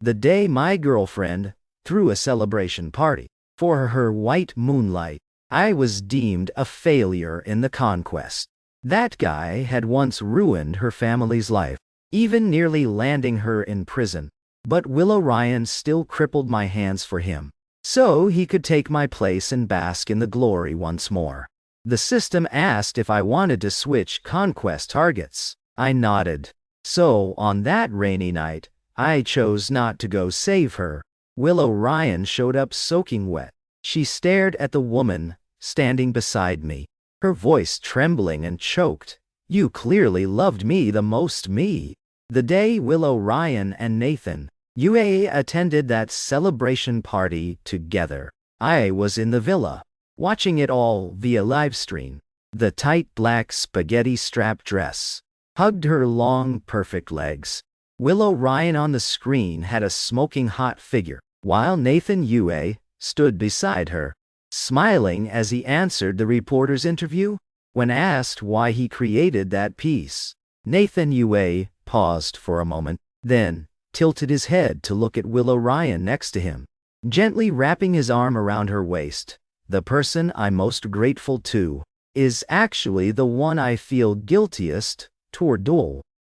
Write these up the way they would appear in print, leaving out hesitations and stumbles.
The day my girlfriend threw a celebration party for her white moonlight, I was deemed a failure in the conquest. That guy had once ruined her family's life, even nearly landing her in prison. But Willow Ryan still crippled my hands for him, so he could take my place and bask in the glory once more. The system asked if I wanted to switch conquest targets. I nodded. So, on that rainy night, I chose not to go save her. Willow Ryan showed up soaking wet. She stared at the woman standing beside me, her voice trembling and choked. "You clearly loved me the most me." The day Willow Ryan and Nathan Yue attended that celebration party together, I was in the villa, watching it all via livestream. The tight black spaghetti strap dress hugged her long, perfect legs. Willow Ryan on the screen had a smoking hot figure, while Nathan Yue stood beside her, smiling as he answered the reporter's interview. When asked why he created that piece, Nathan Yue paused for a moment, then tilted his head to look at Willow Ryan next to him, gently wrapping his arm around her waist. "The person I'm most grateful to is actually the one I feel guiltiest toward.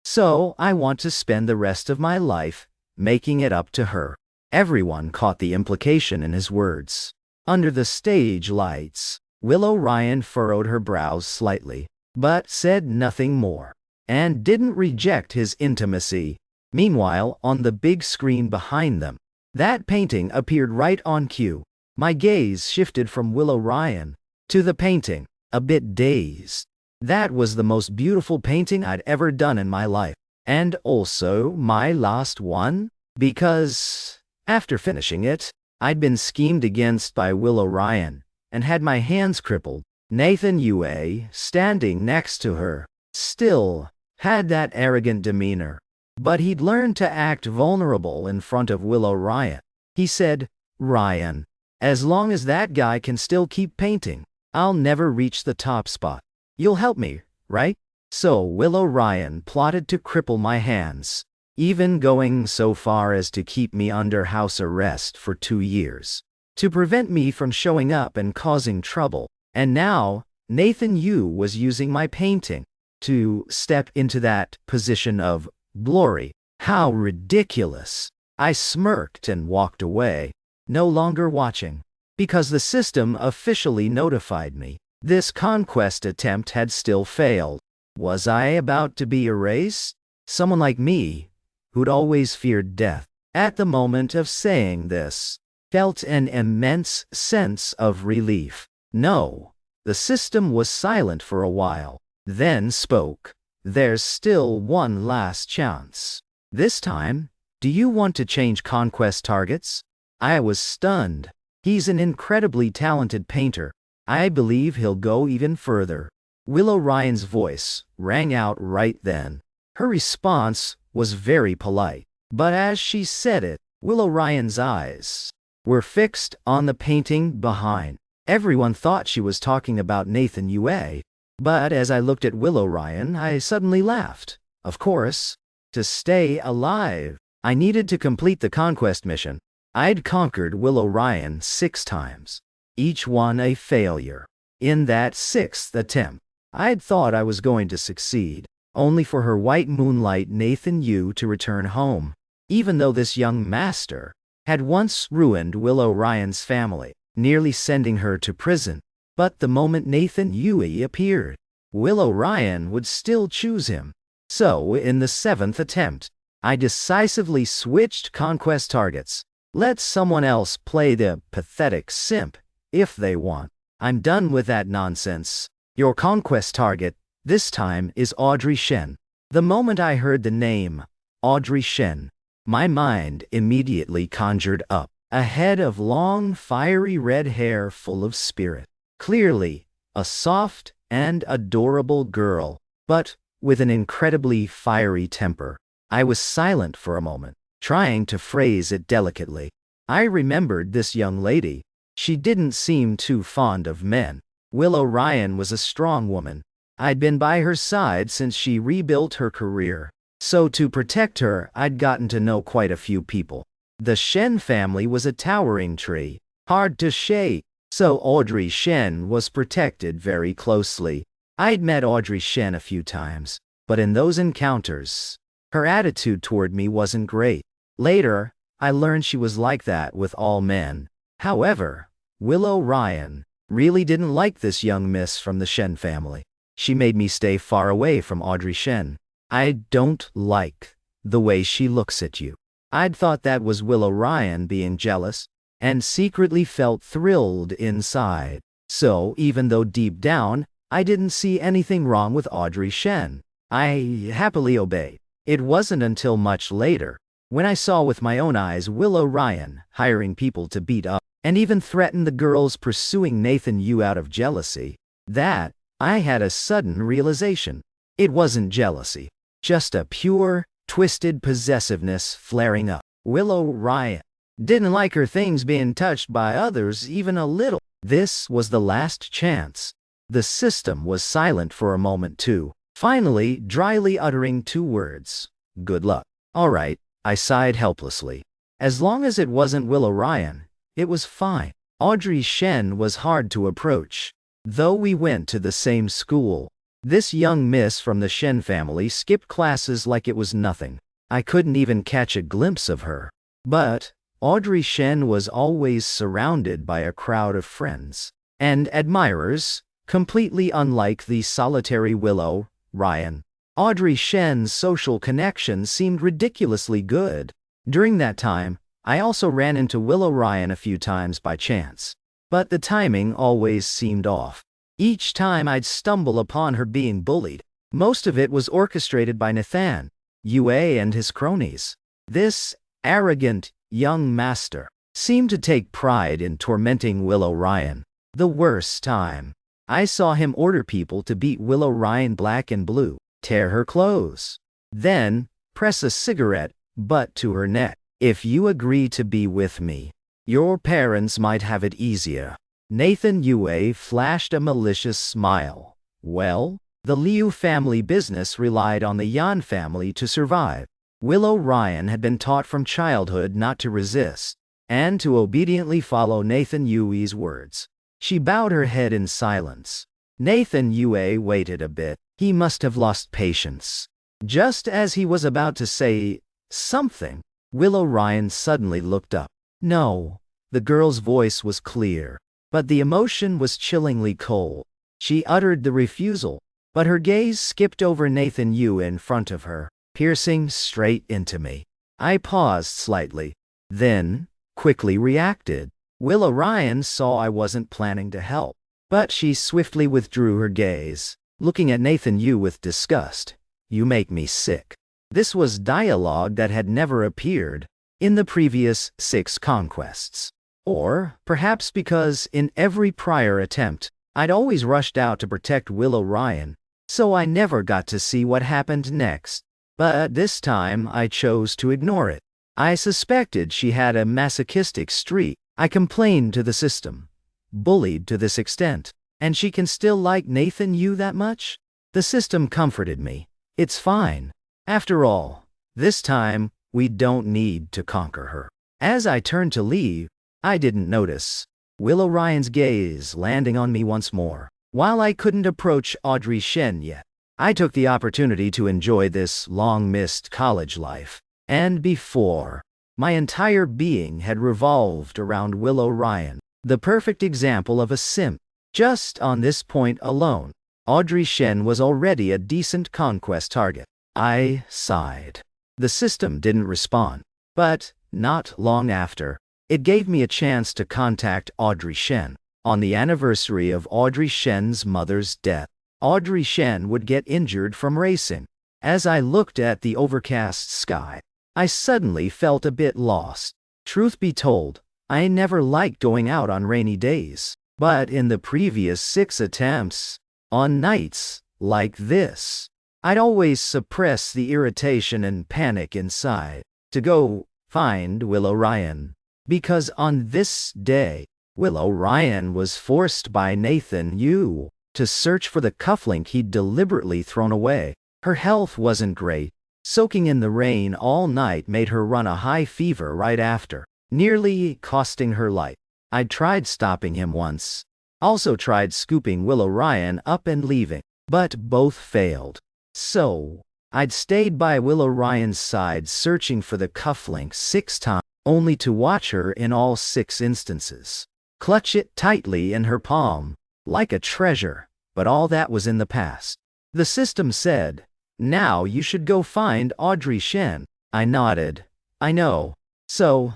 So I want to spend the rest of my life making it up to her." Everyone caught the implication in his words. Under the stage lights, Willow Ryan furrowed her brows slightly, but said nothing more, and didn't reject his intimacy. Meanwhile, on the big screen behind them, that painting appeared right on cue. My gaze shifted from Willow Ryan to the painting, a bit dazed. That was the most beautiful painting I'd ever done in my life, and also my last one, because after finishing it, I'd been schemed against by Willow Ryan and had my hands crippled. Nathan Yue, standing next to her, still had that arrogant demeanor, but he'd learned to act vulnerable in front of Willow Ryan. He said, "Ryan, as long as that guy can still keep painting, I'll never reach the top spot. You'll help me, right?" So Willow Ryan plotted to cripple my hands, even going so far as to keep me under house arrest for 2 years, to prevent me from showing up and causing trouble. And now, Nathan Yu was using my painting to step into that position of glory. How ridiculous! I smirked and walked away, no longer watching, because the system officially notified me. This conquest attempt had still failed. Was I about to be erased? Someone like me, who'd always feared death, at the moment of saying this, felt an immense sense of relief. No, the system was silent for a while, then spoke. "There's still one last chance. This time, do you want to change conquest targets?" I was stunned. He's an incredibly talented painter. I believe he'll go even further. Willow Ryan's voice rang out right then. Her response was very polite, but as she said it, Willow Ryan's eyes were fixed on the painting behind. Everyone thought she was talking about Nathan Yue, but as I looked at Willow Ryan, I suddenly laughed. Of course, to stay alive, I needed to complete the conquest mission. I'd conquered Willow Ryan 6 times, each one a failure. In that 6th attempt, I'd thought I was going to succeed, only for her white moonlight Nathan Yu to return home, even though this young master had once ruined Willow Ryan's family, nearly sending her to prison. But the moment Nathan Yue appeared, Willow Ryan would still choose him. So, in the 7th attempt, I decisively switched conquest targets. Let someone else play the pathetic simp if they want. I'm done with that nonsense. Your conquest target, this time, is Audrey Shen. The moment I heard the name, Audrey Shen, my mind immediately conjured up a head of long, fiery red hair full of spirit. Clearly, a soft and adorable girl, but with an incredibly fiery temper. I was silent for a moment, trying to phrase it delicately. I remembered this young lady. She didn't seem too fond of men. Willow Ryan was a strong woman. I'd been by her side since she rebuilt her career. So to protect her, I'd gotten to know quite a few people. The Shen family was a towering tree, hard to shake, so Audrey Shen was protected very closely. I'd met Audrey Shen a few times, but in those encounters, her attitude toward me wasn't great. Later, I learned she was like that with all men. However, Willow Ryan really didn't like this young miss from the Shen family. She made me stay far away from Audrey Shen. I don't like the way she looks at you. I'd thought that was Willow Ryan being jealous, and secretly felt thrilled inside. So, even though deep down, I didn't see anything wrong with Audrey Shen, I happily obeyed. It wasn't until much later, when I saw with my own eyes Willow Ryan hiring people to beat up, and even threaten the girls pursuing Nathan Yu out of jealousy, that I had a sudden realization. It wasn't jealousy, just a pure, twisted possessiveness flaring up. Willow Ryan didn't like her things being touched by others even a little. This was the last chance. The system was silent for a moment too, finally dryly uttering two words. Good luck. All right, I sighed helplessly. As long as it wasn't Willow Ryan, it was fine. Audrey Shen was hard to approach, though we went to the same school. This young miss from the Shen family skipped classes like it was nothing. I couldn't even catch a glimpse of her. But Audrey Shen was always surrounded by a crowd of friends and admirers, completely unlike the solitary Willow Ryan. Audrey Shen's social connections seemed ridiculously good. During that time, I also ran into Willow Ryan a few times by chance, but the timing always seemed off. Each time I'd stumble upon her being bullied. Most of it was orchestrated by Nathan Yue and his cronies. This arrogant young master seemed to take pride in tormenting Willow Ryan. The worst time, I saw him order people to beat Willow Ryan black and blue, tear her clothes, then press a cigarette butt to her neck. If you agree to be with me, your parents might have it easier. Nathan Yue flashed a malicious smile. Well, the Liu family business relied on the Yan family to survive. Willow Ryan had been taught from childhood not to resist, and to obediently follow Nathan Yue's words. She bowed her head in silence. Nathan Yue waited a bit. He must have lost patience. Just as he was about to say something, Willow Ryan suddenly looked up. No, the girl's voice was clear, but the emotion was chillingly cold. She uttered the refusal, but her gaze skipped over Nathan Yu in front of her, piercing straight into me. I paused slightly, then quickly reacted. Willow Ryan saw I wasn't planning to help, but she swiftly withdrew her gaze, looking at Nathan Yu with disgust. You make me sick. This was dialogue that had never appeared in the previous 6 conquests. Or perhaps because in every prior attempt, I'd always rushed out to protect Willow Ryan, so I never got to see what happened next. But this time I chose to ignore it. I suspected she had a masochistic streak. I complained to the system, bullied to this extent, and she can still like Nathan Yu that much? The system comforted me. It's fine. After all, this time, we don't need to conquer her. As I turned to leave, I didn't notice Willow Ryan's gaze landing on me once more. While I couldn't approach Audrey Shen yet, I took the opportunity to enjoy this long-missed college life. And before, my entire being had revolved around Willow Ryan, the perfect example of a simp. Just on this point alone, Audrey Shen was already a decent conquest target. I sighed. The system didn't respond, but not long after, it gave me a chance to contact Audrey Shen. On the anniversary of Audrey Shen's mother's death, Audrey Shen would get injured from racing. As I looked at the overcast sky, I suddenly felt a bit lost. Truth be told, I never liked going out on rainy days, but in the previous 6 attempts, on nights like this, I'd always suppress the irritation and panic inside to go find Willow Ryan. Because on this day, Willow Ryan was forced by Nathan Yu to search for the cufflink he'd deliberately thrown away. Her health wasn't great, Soaking in the rain all night made her run a high fever right after, nearly costing her life. I'd tried stopping him once. Also tried scooping Willow Ryan up and leaving, but both failed. So, I'd stayed by Willow Ryan's side searching for the cufflink 6 times, only to watch her in all 6 instances clutch it tightly in her palm, like a treasure. But all that was in the past. The system said, "Now you should go find Audrey Shen." I nodded. I know. So,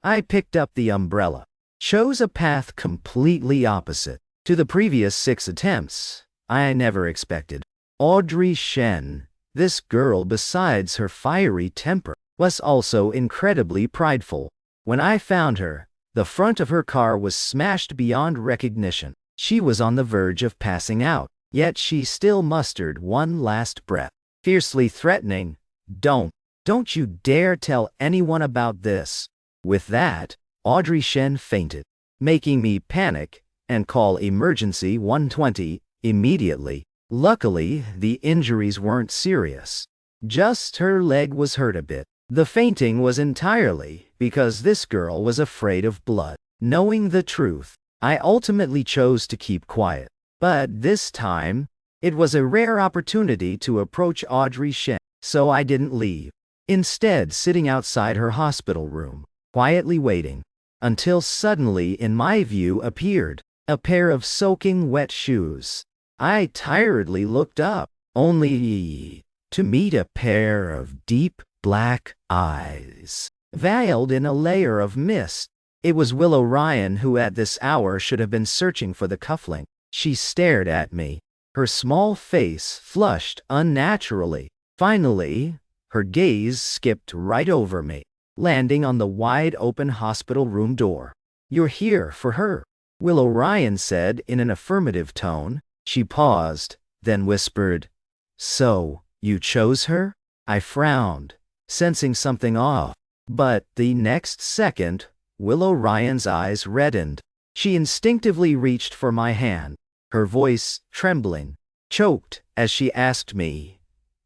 I picked up the umbrella. Chose a path completely opposite to the previous 6 attempts. I never expected. Audrey Shen, this girl, besides her fiery temper, was also incredibly prideful. When I found her, the front of her car was smashed beyond recognition. She was on the verge of passing out, yet she still mustered one last breath, fiercely threatening, Don't you dare tell anyone about this." With that, Audrey Shen fainted, making me panic and call emergency 120 immediately. Luckily, the injuries weren't serious. Just her leg was hurt a bit. The fainting was entirely because this girl was afraid of blood. Knowing the truth, I ultimately chose to keep quiet. But this time, it was a rare opportunity to approach Audrey Shen, so I didn't leave. Instead, sitting outside her hospital room, quietly waiting, until suddenly in my view appeared a pair of soaking wet shoes. I tiredly looked up, only to meet a pair of deep black eyes, veiled in a layer of mist. It was Willow Ryan, who at this hour should have been searching for the cufflink. She stared at me, her small face flushed unnaturally. Finally, her gaze skipped right over me, landing on the wide-open hospital room door. "You're here for her," Willow Ryan said in an affirmative tone. She paused, then whispered, "So, you chose her?" I frowned, sensing something off. But the next second, Willow Ryan's eyes reddened. She instinctively reached for my hand, her voice trembling, choked as she asked me,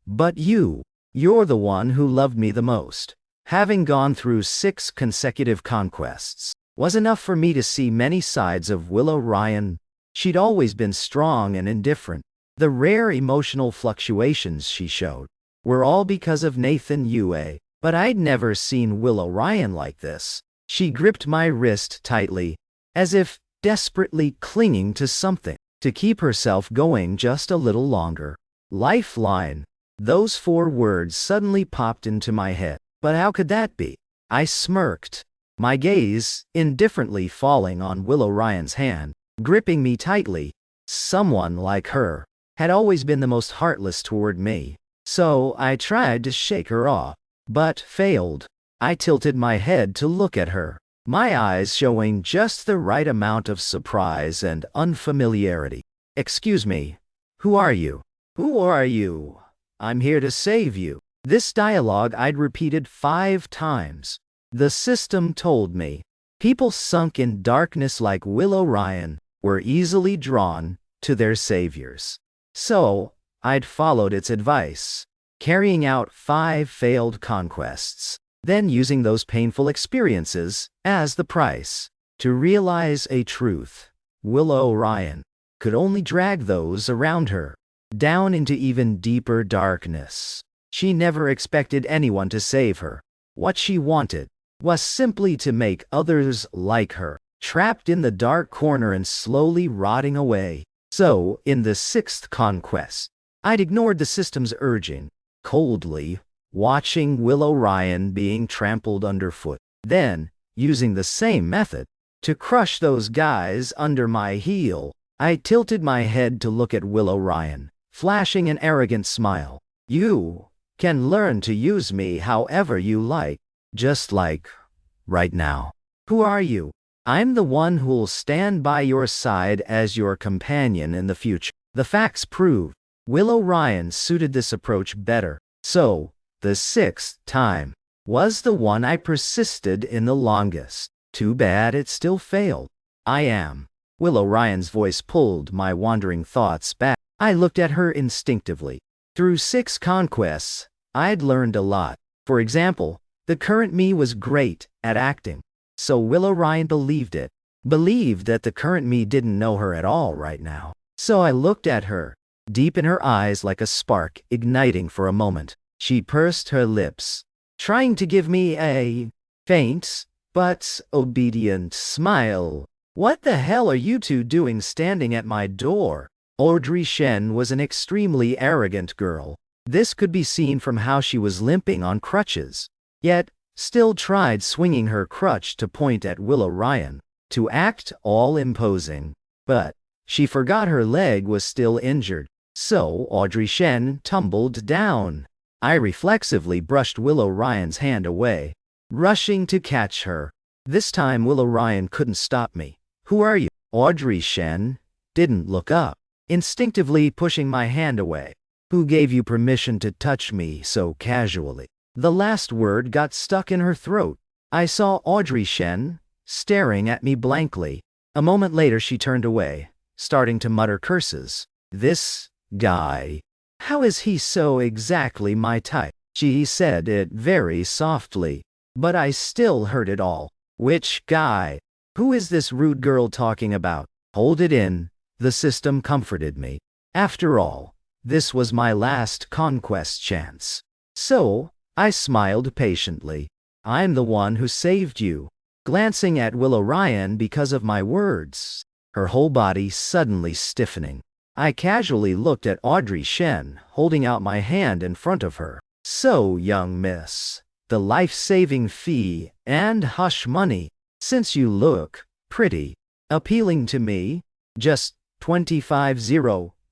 "But you're the one who loved me the most." Having gone through 6 consecutive conquests was enough for me to see many sides of Willow Ryan. She'd always been strong and indifferent. The rare emotional fluctuations she showed were all because of Nathan Yue, but I'd never seen Willow Ryan like this. She gripped my wrist tightly, as if desperately clinging to something to keep herself going just a little longer. Lifeline. Those 4 words suddenly popped into my head. But how could that be? I smirked, my gaze indifferently falling on Willow Ryan's hand, gripping me tightly. Someone like her had always been the most heartless toward me, so I tried to shake her off, but failed. I tilted my head to look at her, my eyes showing just the right amount of surprise and unfamiliarity. "Excuse me, who are you?" "Who are you? I'm here to save you." This dialogue I'd repeated 5 times. The system told me people sunk in darkness like Willow Ryan were easily drawn to their saviors. So, I'd followed its advice, carrying out 5 failed conquests, then using those painful experiences as the price to realize a truth. Willow Ryan could only drag those around her down into even deeper darkness. She never expected anyone to save her. What she wanted was simply to make others like her, trapped in the dark corner and slowly rotting away. So, in the 6th conquest, I'd ignored the system's urging, coldly, watching Willow Ryan being trampled underfoot. Then, using the same method to crush those guys under my heel, I tilted my head to look at Willow Ryan, flashing an arrogant smile. "You can learn to use me however you like, just like right now." "Who are you?" "I'm the one who'll stand by your side as your companion in the future." The facts proved Willow Ryan suited this approach better. So, the 6th time was the one I persisted in the longest. Too bad it still failed. "I am." Willow Ryan's voice pulled my wandering thoughts back. I looked at her instinctively. Through 6 conquests, I'd learned a lot. For example, the current me was great at acting. So Willow Ryan believed it. Believed that the current me didn't know her at all right now. So I looked at her, deep in her eyes like a spark igniting for a moment. She pursed her lips, trying to give me a faint but obedient smile. "What the hell are you two doing standing at my door?" Audrey Shen was an extremely arrogant girl. This could be seen from how she was limping on crutches, yet still tried swinging her crutch to point at Willow Ryan, to act all imposing. But she forgot her leg was still injured, so Audrey Shen tumbled down. I reflexively brushed Willow Ryan's hand away, rushing to catch her. This time Willow Ryan couldn't stop me. "Who are you?" Audrey Shen didn't look up, instinctively pushing my hand away. "Who gave you permission to touch me so casually?" The last word got stuck in her throat. I saw Audrey Shen staring at me blankly. A moment later she turned away, starting to mutter curses. "This guy. How is he so exactly my type?" She said it very softly, but I still heard it all. "Which guy? Who is this rude girl talking about?" "Hold it in," the system comforted me. After all, this was my last conquest chance. So, I smiled patiently. "I'm the one who saved you," glancing at Willow Ryan because of my words, her whole body suddenly stiffening. I casually looked at Audrey Shen, holding out my hand in front of her. "So, young miss, the life-saving fee and hush money, since you look pretty appealing to me, just 25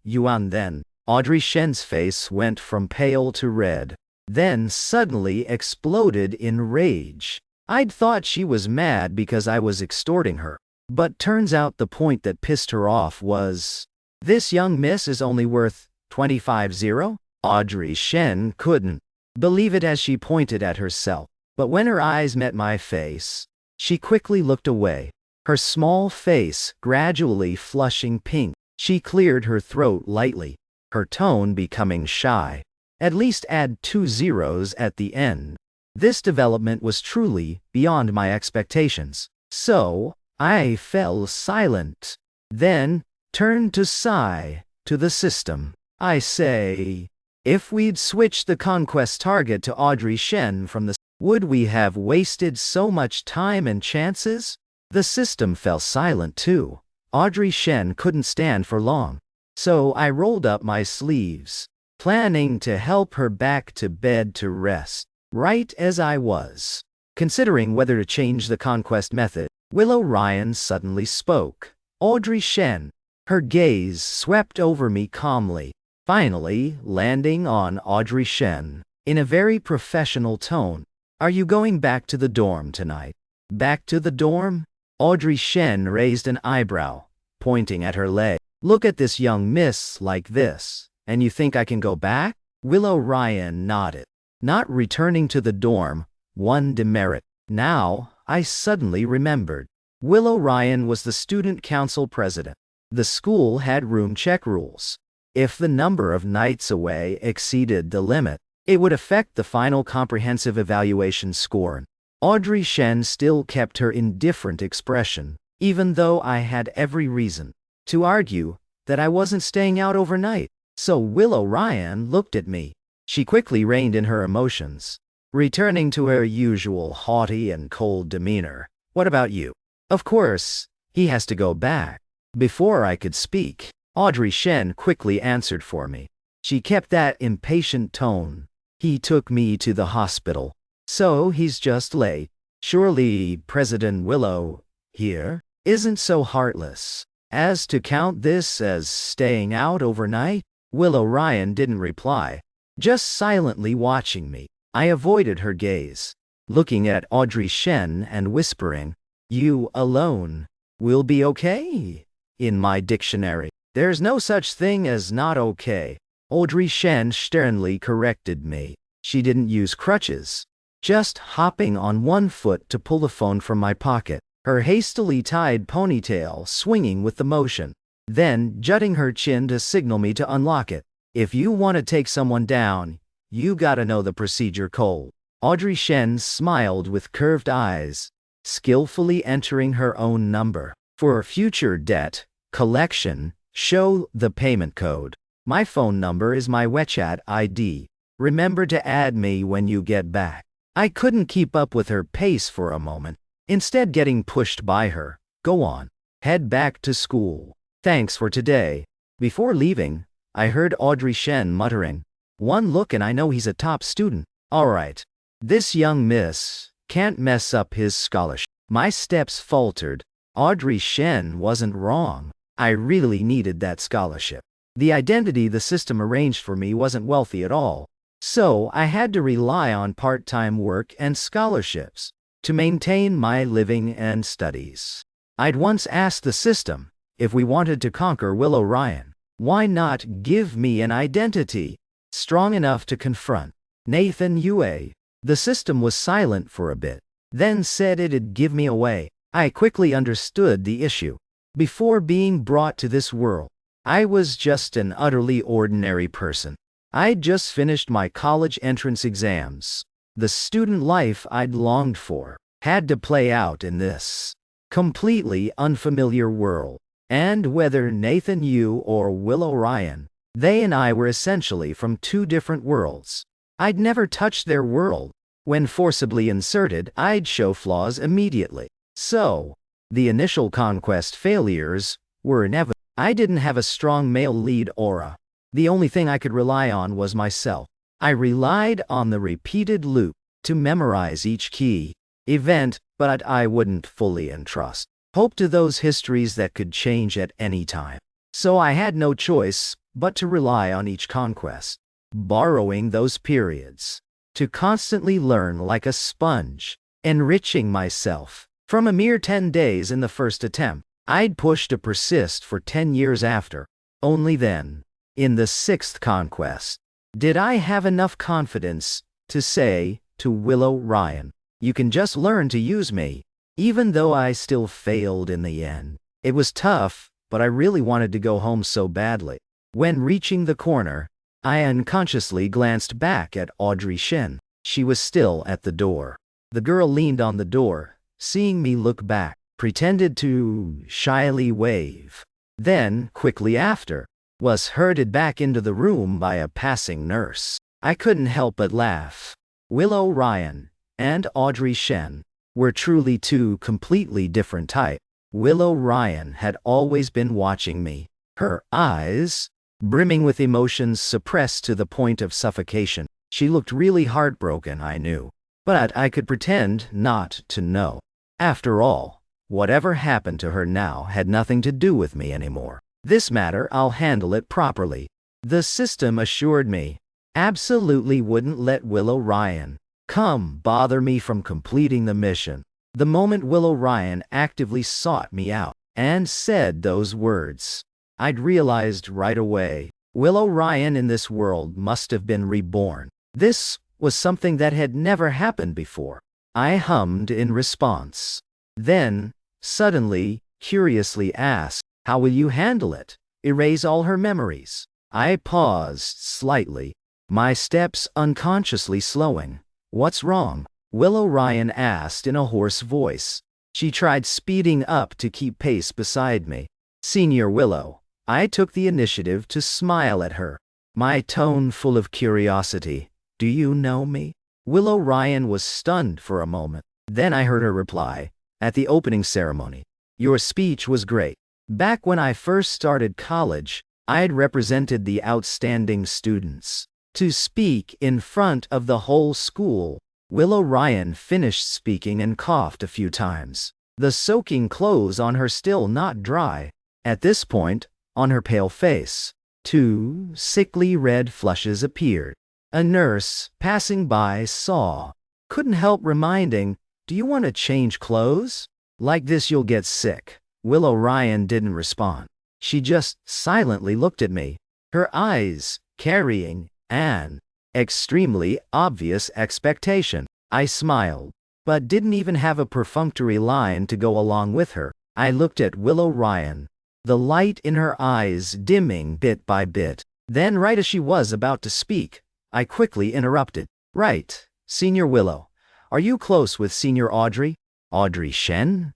yuan then." Audrey Shen's face went from pale to red, then suddenly exploded in rage. I'd thought she was mad because I was extorting her, but turns out the point that pissed her off was, "This young miss is only worth 25." Audrey Shen couldn't believe it as she pointed at herself, but when her eyes met my face, she quickly looked away, her small face gradually flushing pink. She cleared her throat lightly, her tone becoming shy. "At least add 2 zeros at the end." This development was truly beyond my expectations, so I fell silent, then turned to sigh to the system. "I say, if we'd switched the conquest target to Audrey Shen from the would we have wasted so much time and chances?" The system fell silent too. Audrey Shen couldn't stand for long, so I rolled up my sleeves, planning to help her back to bed to rest. Right as I was considering whether to change the conquest method, Willow Ryan suddenly spoke. "Audrey Shen." Her gaze swept over me calmly, finally landing on Audrey Shen. In a very professional tone, "Are you going back to the dorm tonight?" "Back to the dorm?" Audrey Shen raised an eyebrow, pointing at her leg. "Look at this young miss like this, and you think I can go back?" Willow Ryan nodded. "Not returning to the dorm, one demerit." Now, I suddenly remembered. Willow Ryan was the student council president. The school had room check rules. If the number of nights away exceeded the limit, it would affect the final comprehensive evaluation score. Audrey Shen still kept her indifferent expression, even though I had every reason to argue that I wasn't staying out overnight. So Willow Ryan looked at me. She quickly reined in her emotions, returning to her usual haughty and cold demeanor. "What about you?" "Of course, he has to go back." Before I could speak, Audrey Shen quickly answered for me. She kept that impatient tone. "He took me to the hospital, so he's just late." Surely President Willow here isn't so heartless as to count this as staying out overnight? Willow Ryan didn't reply, just silently watching me. I avoided her gaze, looking at Audrey Shen and whispering, "You alone will be okay." In my dictionary, there's no such thing as not okay. Audrey Shen sternly corrected me. She didn't use crutches, just hopping on one foot to pull the phone from my pocket, her hastily tied ponytail swinging with the motion, then jutting her chin to signal me to unlock it. "If you want to take someone down, You gotta know the procedure, Cole. Audrey Shen smiled with curved eyes, skillfully entering her own number. For future debt collection, show the payment code. My phone number is my WeChat ID. Remember to add me when you get back. I couldn't keep up with her pace for a moment, instead getting pushed by her. Go on. Head back to school. Thanks for today. Before leaving, I heard Audrey Shen muttering, "One look and I know he's a top student. Alright. This young miss can't mess up his scholarship." My steps faltered. Audrey Shen wasn't wrong. I really needed that scholarship. The identity the system arranged for me wasn't wealthy at all, so I had to rely on part-time work and scholarships to maintain my living and studies. I'd once asked the system, if we wanted to conquer Willow Ryan, why not give me an identity strong enough to confront Nathan Yue? The system was silent for a bit, then said it'd give me away. I quickly understood the issue. Before being brought to this world, I was just an utterly ordinary person. I'd just finished my college entrance exams. The student life I'd longed for had to play out in this completely unfamiliar world. And whether Nathan Yu or Willow Ryan, they and I were essentially from two different worlds. I'd never touched their world. When forcibly inserted, I'd show flaws immediately. So, the initial conquest failures were inevitable. I didn't have a strong male lead aura. The only thing I could rely on was myself. I relied on the repeated loop to memorize each key event, but I wouldn't fully entrust hope to those histories that could change at any time. So I had no choice but to rely on each conquest, borrowing those periods to constantly learn like a sponge, enriching myself. From a mere 10 days in the first attempt, I'd push to persist for 10 years after. Only then, in the 6th conquest, did I have enough confidence to say to Willow Ryan, "You can just learn to use me," even though I still failed in the end. It was tough, but I really wanted to go home so badly. When reaching the corner, I unconsciously glanced back at Audrey Shen. She was still at the door. The girl leaned on the door, seeing me look back, pretended to shyly wave. Then, quickly after, was herded back into the room by a passing nurse. I couldn't help but laugh. Willow Ryan and Audrey Shen were truly two completely different types. Willow Ryan had always been watching me, her eyes brimming with emotions suppressed to the point of suffocation. She looked really heartbroken, I knew, but I could pretend not to know. After all, whatever happened to her now had nothing to do with me anymore. This matter, I'll handle it properly. The system assured me. Absolutely wouldn't let Willow Ryan come bother me from completing the mission. The moment Willow Ryan actively sought me out and said those words, I'd realized right away, Willow Ryan in this world must have been reborn. This was something that had never happened before. I hummed in response. Then, suddenly, curiously asked, "How will you handle it? Erase all her memories?" I paused slightly, my steps unconsciously slowing. "What's wrong?" Willow Ryan asked in a hoarse voice. She tried speeding up to keep pace beside me. "Senior Willow." I took the initiative to smile at her, my tone full of curiosity. "Do you know me?" Willow Ryan was stunned for a moment. Then I heard her reply, "At the opening ceremony. Your speech was great. Back when I first started college, I'd represented the outstanding students. To speak in front of the whole school." Willow Ryan finished speaking and coughed a few times, the soaking clothes on her still not dry. At this point, on her pale face, 2 sickly red flushes appeared. A nurse, passing by, saw. Couldn't help reminding, "Do you want to change clothes? Like this you'll get sick." Willow Ryan didn't respond. She just silently looked at me, her eyes carrying an extremely obvious expectation. I smiled, but didn't even have a perfunctory line to go along with her. I looked at Willow Ryan, the light in her eyes dimming bit by bit. Then right as she was about to speak, I quickly interrupted. Right, Senior Willow. Are you close with Senior Audrey? Audrey Shen?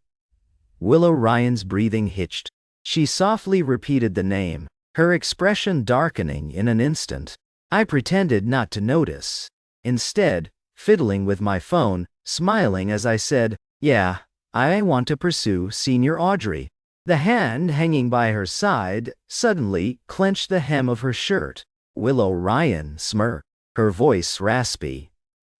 Willow Ryan's breathing hitched. She softly repeated the name, her expression darkening in an instant. I pretended not to notice. Instead, fiddling with my phone, smiling as I said, yeah, I want to pursue Senior Audrey. The hand hanging by her side suddenly clenched the hem of her shirt. Willow Ryan smirked, her voice raspy.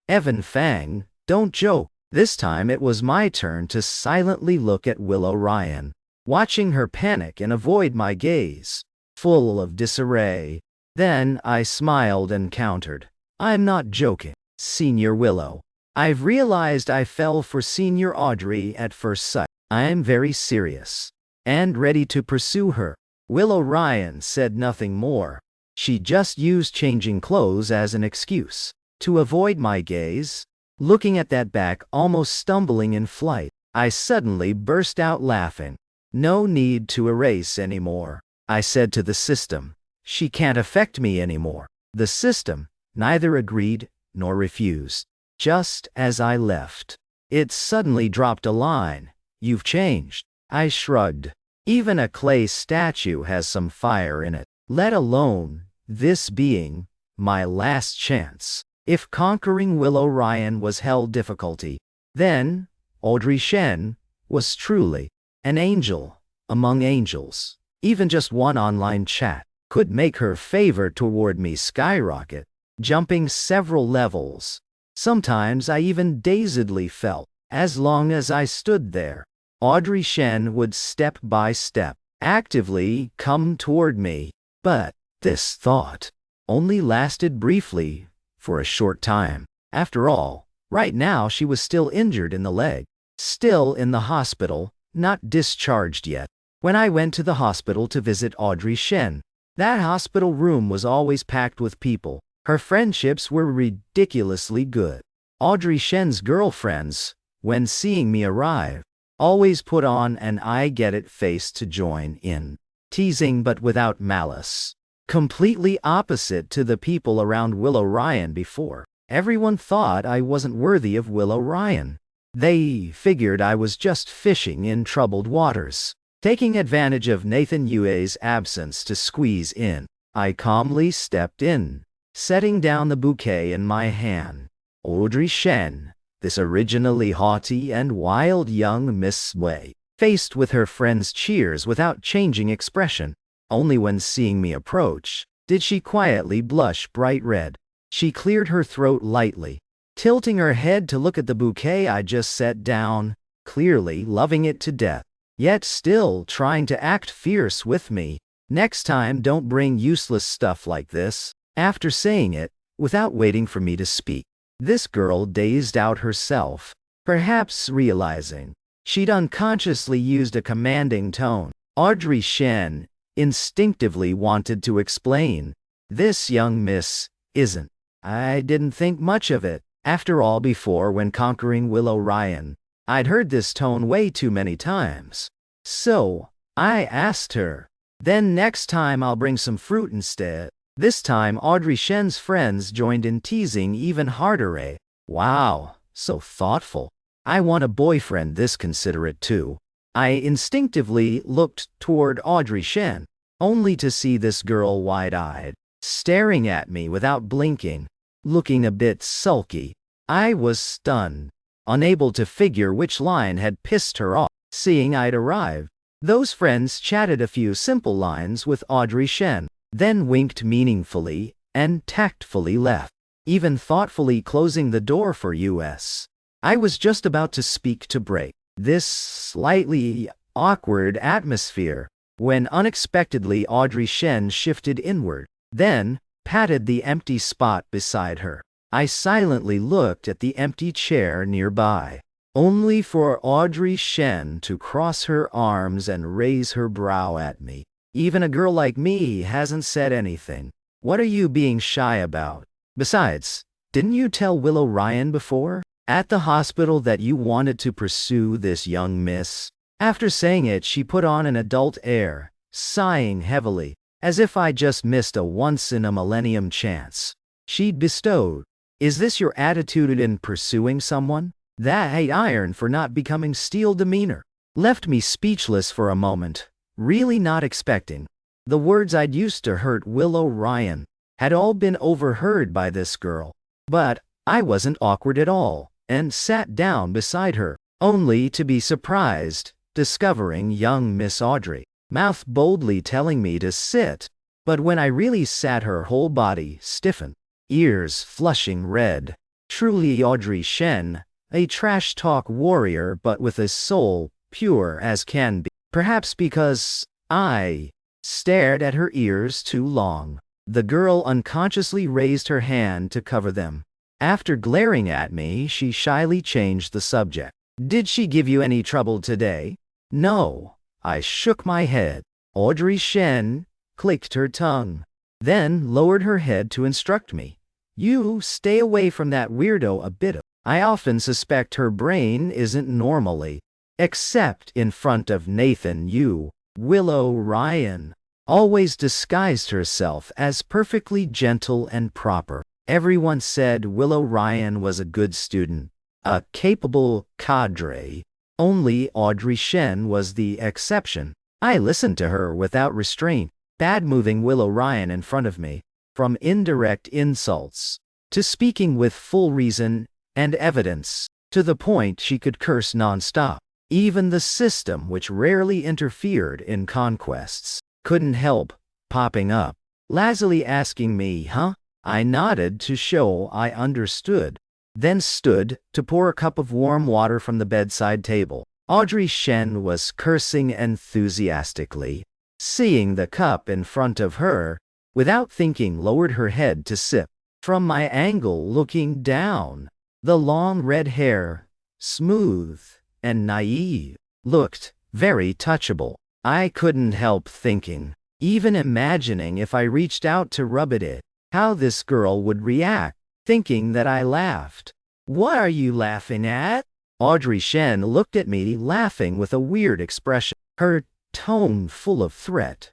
Evan Fang, don't joke. This time it was my turn to silently look at Willow Ryan, watching her panic and avoid my gaze, full of disarray. Then I smiled and countered. I'm not joking, Senior Willow. I've realized I fell for Senior Audrey at first sight. I'm very serious and ready to pursue her. Willow Ryan said nothing more. She just used changing clothes as an excuse to avoid my gaze. Looking at that back almost stumbling in flight, I suddenly burst out laughing. No need to erase anymore, I said to the system. She can't affect me anymore. The system neither agreed nor refused. Just as I left, it suddenly dropped a line. You've changed. I shrugged. Even a clay statue has some fire in it, let alone this being my last chance. If conquering Willow Ryan was hell difficulty, then Audrey Shen was truly an angel among angels. Even just one online chat could make her favor toward me skyrocket, jumping several levels. Sometimes I even dazedly felt, as long as I stood there, Audrey Shen would step by step, actively come toward me. But this thought only lasted briefly, for a short time. After all, right now she was still injured in the leg, still in the hospital, not discharged yet. When I went to the hospital to visit Audrey Shen, that hospital room was always packed with people. Her friendships were ridiculously good. Audrey Shen's girlfriends, when seeing me arrive, always put on an I get it face to join in, teasing but without malice. Completely opposite to the people around Willow Ryan before. Everyone thought I wasn't worthy of Willow Ryan. They figured I was just fishing in troubled waters, taking advantage of Nathan Yue's absence to squeeze in. I calmly stepped in, setting down the bouquet in my hand. Audrey Shen, this originally haughty and wild young Miss Wei, faced with her friends' cheers without changing expression. Only when seeing me approach did she quietly blush bright red. She cleared her throat lightly, tilting her head to look at the bouquet I just set down, clearly loving it to death, yet still trying to act fierce with me. Next time don't bring useless stuff like this. After saying it, without waiting for me to speak, this girl dazed out herself, perhaps realizing she'd unconsciously used a commanding tone. Audrey Shen instinctively wanted to explain. This young miss isn't. I didn't think much of it. After all, before, when conquering Willow Ryan, I'd heard this tone way too many times. So I asked her. Then next time I'll bring some fruit instead. This time Audrey Shen's friends joined in, teasing even harder. Wow, so thoughtful. I want a boyfriend this considerate too. I instinctively looked toward Audrey Shen, only to see this girl wide-eyed, staring at me without blinking, looking a bit sulky. I was stunned, unable to figure which line had pissed her off. Seeing I'd arrived, those friends chatted a few simple lines with Audrey Shen, then winked meaningfully and tactfully left, even thoughtfully closing the door for us. I was just about to speak to break this slightly awkward atmosphere when unexpectedly Audrey Shen shifted inward, then patted the empty spot beside her. I silently looked at the empty chair nearby, only for Audrey Shen to cross her arms and raise her brow at me. Even a girl like me hasn't said anything. What are you being shy about? Besides, didn't you tell Willow Ryan before, at the hospital, that you wanted to pursue this young miss? After saying it, she put on an adult air, sighing heavily, as if I just missed a once-in-a-millennium chance. she'd bestowed. Is this your attitude in pursuing someone? That iron for not becoming steel demeanor left me speechless for a moment, really not expecting. The words I'd used to hurt Willow Ryan had all been overheard by this girl. But I wasn't awkward at all, and sat down beside her, only to be surprised, discovering young Miss Audrey, mouth boldly telling me to sit. But when I really sat, her whole body stiffened, ears flushing red. Truly Audrey Shen, a trash talk warrior but with a soul pure as can be. Perhaps because I stared at her ears too long. The girl unconsciously raised her hand to cover them. After glaring at me, she shyly changed the subject. Did she give you any trouble today? No. I shook my head. Audrey Shen clicked her tongue, then lowered her head to instruct me. You stay away from that weirdo a bit. I often suspect her brain isn't normally, except in front of Nathan Yu. Willow Ryan always disguised herself as perfectly gentle and proper. Everyone said Willow Ryan was a good student, a capable cadre. Only Audrey Shen was the exception. I listened to her without restraint, bad-moving Willow Ryan in front of me, from indirect insults to speaking with full reason and evidence, to the point she could curse non-stop. Even the system, which rarely interfered in conquests, couldn't help popping up, lazily asking me, huh? I nodded to show I understood, then stood to pour a cup of warm water from the bedside table. Audrey Shen was cursing enthusiastically. Seeing the cup in front of her, without thinking, lowered her head to sip. From my angle looking down, the long red hair, smooth and naive, looked very touchable. I couldn't help thinking, even imagining if I reached out to rub it, how this girl would react, thinking that I laughed. What are you laughing at? Audrey Shen looked at me, laughing with a weird expression, her tone full of threat.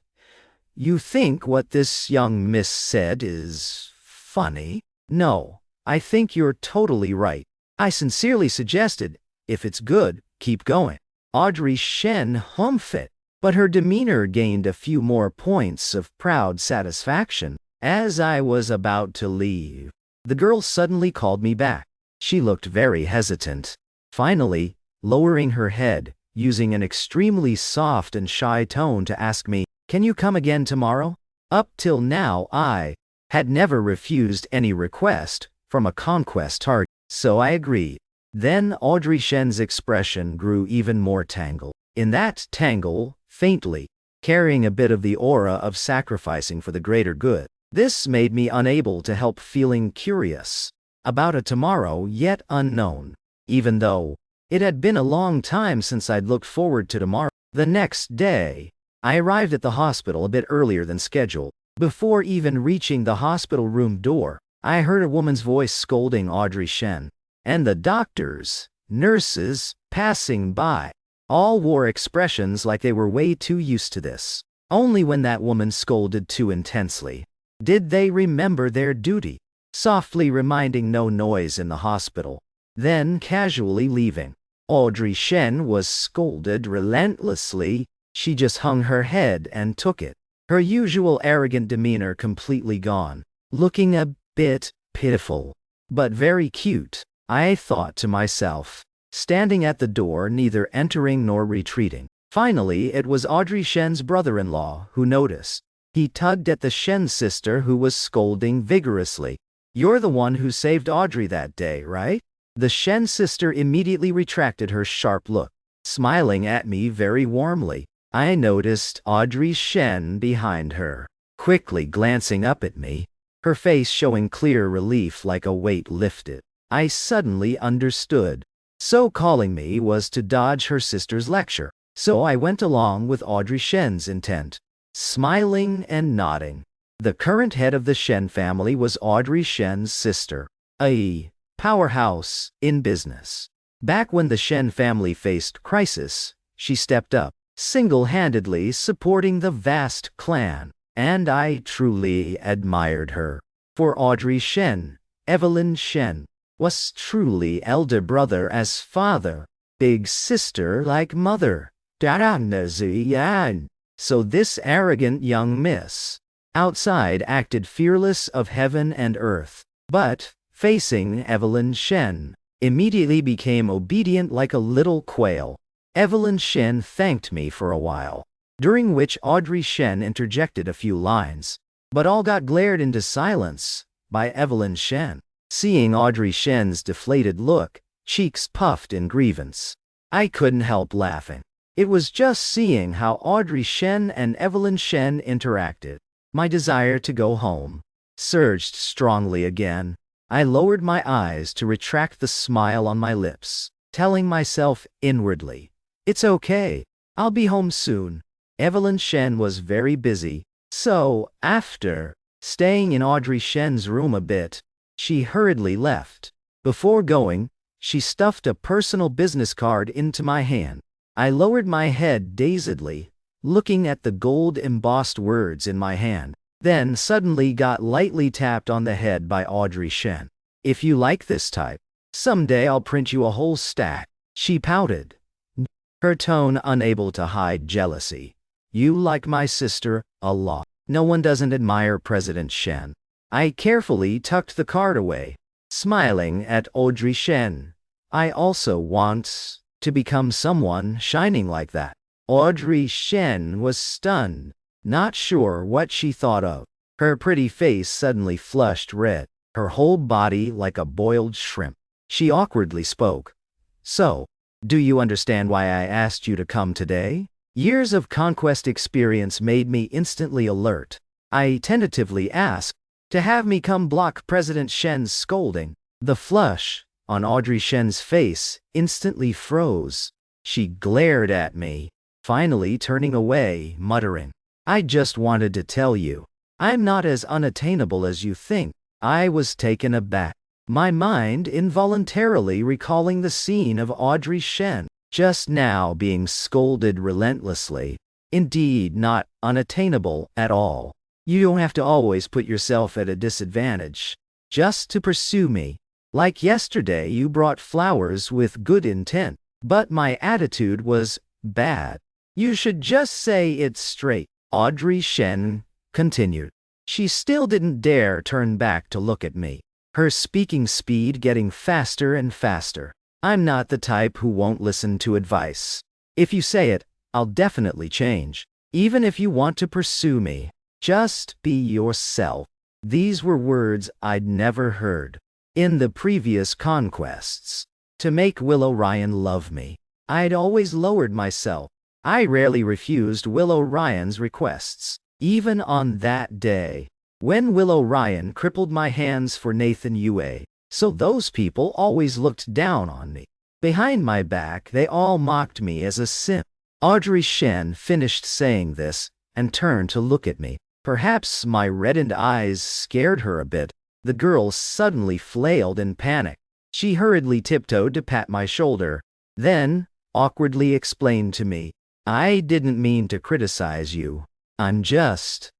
You think what this young miss said is funny? No, I think you're totally right. I sincerely suggested, if it's good, keep going. Audrey Shen humphed, but her demeanor gained a few more points of proud satisfaction. As I was about to leave, the girl suddenly called me back. She looked very hesitant. Finally, lowering her head, using an extremely soft and shy tone to ask me, can you come again tomorrow? Up till now I had never refused any request from a conquest target, so I agreed. Then Audrey Shen's expression grew even more tangled. In that tangle, faintly, carrying a bit of the aura of sacrificing for the greater good. This made me unable to help feeling curious about a tomorrow yet unknown, even though it had been a long time since I'd looked forward to tomorrow. The next day, I arrived at the hospital a bit earlier than scheduled. Before even reaching the hospital room door, I heard a woman's voice scolding Audrey Shen, and the doctors, nurses, passing by, all wore expressions like they were way too used to this. Only when that woman scolded too intensely did they remember their duty, softly reminding no noise in the hospital, then casually leaving. Audrey Shen was scolded relentlessly. She just hung her head and took it, her usual arrogant demeanor completely gone, looking a bit pitiful, but very cute, I thought to myself, standing at the door, neither entering nor retreating. Finally, it was Audrey Shen's brother-in-law who noticed. He tugged at the Shen sister, who was scolding vigorously. You're the one who saved Audrey that day, right? The Shen sister immediately retracted her sharp look, smiling at me very warmly. I noticed Audrey Shen behind her, quickly glancing up at me, her face showing clear relief like a weight lifted. I suddenly understood. So calling me was to dodge her sister's lecture. So I went along with Audrey Shen's intent, smiling and nodding. The current head of the Shen family was Audrey Shen's sister, a powerhouse in business. Back when the Shen family faced crisis, she stepped up, single-handedly supporting the vast clan, and I truly admired her For Audrey Shen, Evelyn Shen, was truly elder brother as father, big sister like mother. So this arrogant young miss, outside acted fearless of heaven and earth, but, facing Evelyn Shen, immediately became obedient like a little quail. Evelyn Shen thanked me for a while, during which Audrey Shen interjected a few lines, but all got glared into silence by Evelyn Shen. Seeing Audrey Shen's deflated look, cheeks puffed in grievance, I couldn't help laughing. It was just seeing how Audrey Shen and Evelyn Shen interacted. My desire to go home surged strongly again. I lowered my eyes to retract the smile on my lips, telling myself inwardly, "It's okay, I'll be home soon." Evelyn Shen was very busy, so, after staying in Audrey Shen's room a bit, she hurriedly left. Before going, she stuffed a personal business card into my hand. I lowered my head dazedly, looking at the gold-embossed words in my hand, then suddenly got lightly tapped on the head by Audrey Shen. "If you like this type, someday I'll print you a whole stack," she pouted, her tone unable to hide jealousy. "You like my sister a lot. No one doesn't admire President Shen." I carefully tucked the card away, smiling at Audrey Shen. "I also want to become someone shining like that." Audrey Shen was stunned, not sure what she thought of. Her pretty face suddenly flushed red, her whole body like a boiled shrimp. She awkwardly spoke. "So, do you understand why I asked you to come today?" Years of conquest experience made me instantly alert. I tentatively asked, "To have me come block President Shen's scolding." The flush on Audrey Shen's face instantly froze. She glared at me, finally turning away, muttering, "I just wanted to tell you, I'm not as unattainable as you think." I was taken aback, my mind involuntarily recalling the scene of Audrey Shen just now being scolded relentlessly. Indeed, not unattainable at all. You don't have to always put yourself at a disadvantage just to pursue me. Like yesterday, you brought flowers with good intent, but my attitude was bad. You should just say it straight," Audrey Shen continued. She still didn't dare turn back to look at me, her speaking speed getting faster and faster. "I'm not the type who won't listen to advice. If you say it, I'll definitely change. Even if you want to pursue me, just be yourself." These were words I'd never heard in the previous conquests. To make Willow Ryan love me, I'd always lowered myself. I rarely refused Willow Ryan's requests, even on that day, when Willow Ryan crippled my hands for Nathan Yue. So those people always looked down on me. Behind my back, they all mocked me as a simp. Audrey Shen finished saying this and turned to look at me. Perhaps my reddened eyes scared her a bit. The girl suddenly flailed in panic. She hurriedly tiptoed to pat my shoulder, then awkwardly explained to me, "I didn't mean to criticize you. I'm just.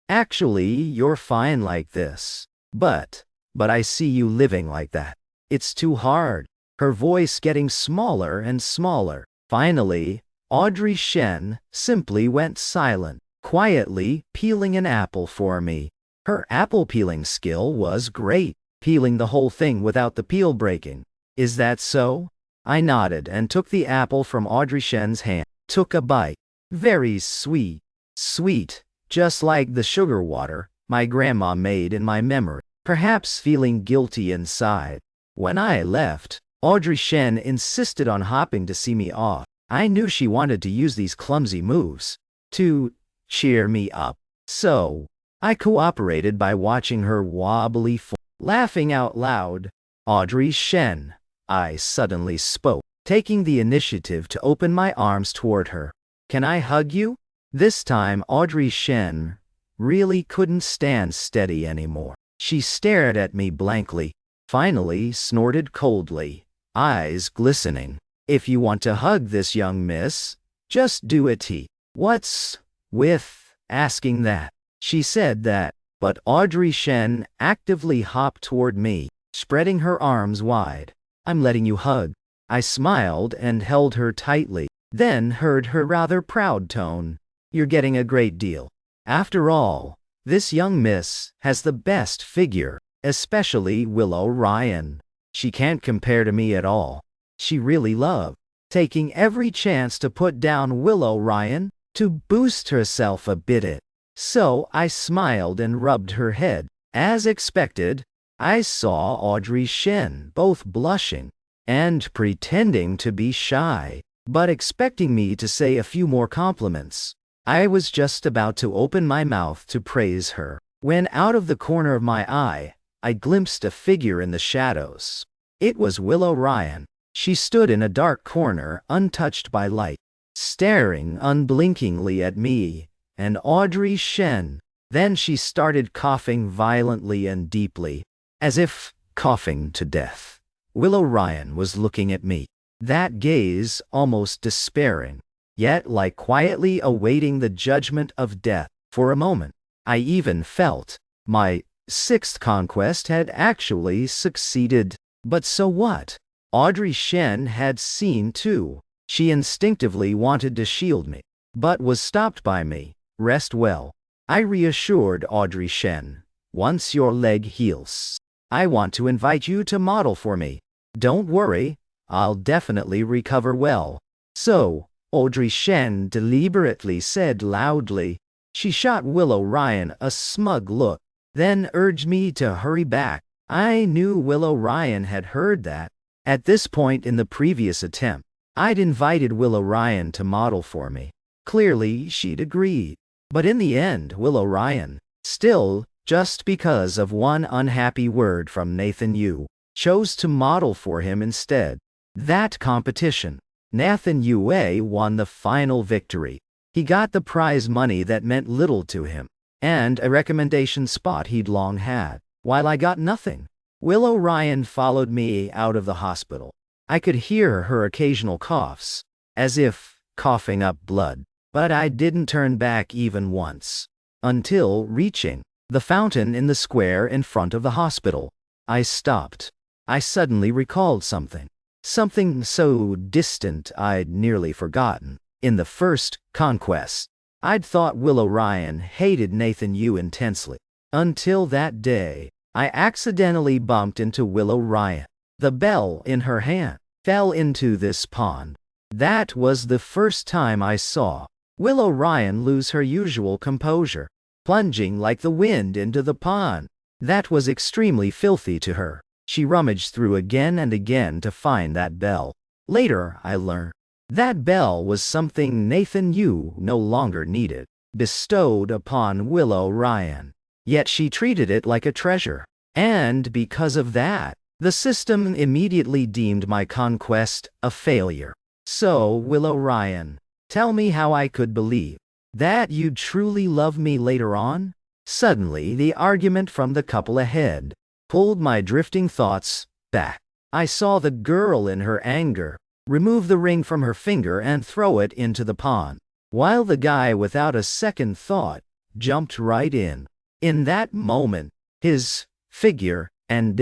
Actually, you're fine like this. But I see you living like that. It's too hard." Her voice getting smaller and smaller. Finally, Audrey Shen simply went silent, quietly peeling an apple for me. Her apple peeling skill was great, peeling the whole thing without the peel breaking. "Is that so?" I nodded and took the apple from Audrey Shen's hand. Took a bite. Very sweet. Sweet, just like the sugar water my grandma made in my memory. Perhaps feeling guilty inside. When I left, Audrey Shen insisted on hopping to see me off. I knew she wanted to use these clumsy moves to cheer me up. So, I cooperated by watching her wobbly form. Laughing out loud, "Audrey Shen," I suddenly spoke, taking the initiative to open my arms toward her. "Can I hug you?" This time Audrey Shen really couldn't stand steady anymore. She stared at me blankly, finally snorted coldly, eyes glistening. "If you want to hug this young miss, just do it. What's with asking that?" She said that, but Audrey Shen actively hopped toward me, spreading her arms wide. "I'm letting you hug." I smiled and held her tightly, then heard her rather proud tone. "You're getting a great deal. After all, this young miss has the best figure, especially Willow Ryan. She can't compare to me at all." She really loved taking every chance to put down Willow Ryan to boost herself a bit. So I smiled and rubbed her head. As expected, I saw Audrey Shen both blushing and pretending to be shy, but expecting me to say a few more compliments. I was just about to open my mouth to praise her, when out of the corner of my eye, I glimpsed a figure in the shadows. It was Willow Ryan. She stood in a dark corner, untouched by light, staring unblinkingly at me and Audrey Shen. Then she started coughing violently and deeply, as if coughing to death. Willow Ryan was looking at me, that gaze almost despairing, yet like quietly awaiting the judgment of death. For a moment, I even felt my sixth conquest had actually succeeded. But so what? Audrey Shen had seen too. She instinctively wanted to shield me, but was stopped by me. "Rest well," I reassured Audrey Shen. "Once your leg heals, I want to invite you to model for me. Don't worry, I'll definitely recover well." "So," Audrey Shen deliberately said loudly. She shot Willow Ryan a smug look, then urged me to hurry back. I knew Willow Ryan had heard that. At this point in the previous attempt, I'd invited Willow Ryan to model for me. Clearly, she'd agreed. But in the end, Willow Ryan, still, just because of one unhappy word from Nathan Yu, chose to model for him instead. That competition, Nathan Yu won the final victory. He got the prize money that meant little to him, and a recommendation spot he'd long had, while I got nothing. Willow Ryan followed me out of the hospital. I could hear her occasional coughs, as if coughing up blood, but I didn't turn back even once. Until reaching the fountain in the square in front of the hospital, I stopped. I suddenly recalled something. Something so distant I'd nearly forgotten. In the first conquest, I'd thought Willow Ryan hated Nathan Yu intensely. Until that day, I accidentally bumped into Willow Ryan. The bell in her hand fell into this pond. That was the first time I saw Willow Ryan lose her usual composure, plunging like the wind into the pond. That was extremely filthy to her. She rummaged through again and again to find that bell. Later, I learned that bell was something Nathan Yu no longer needed, bestowed upon Willow Ryan. Yet she treated it like a treasure. And because of that, the system immediately deemed my conquest a failure. So, Willow Ryan, tell me how I could believe that you'd truly love me later on? Suddenly, the argument from the couple ahead pulled my drifting thoughts back. I saw the girl in her anger remove the ring from her finger and throw it into the pond, while the guy without a second thought jumped right in. In that moment, his figure and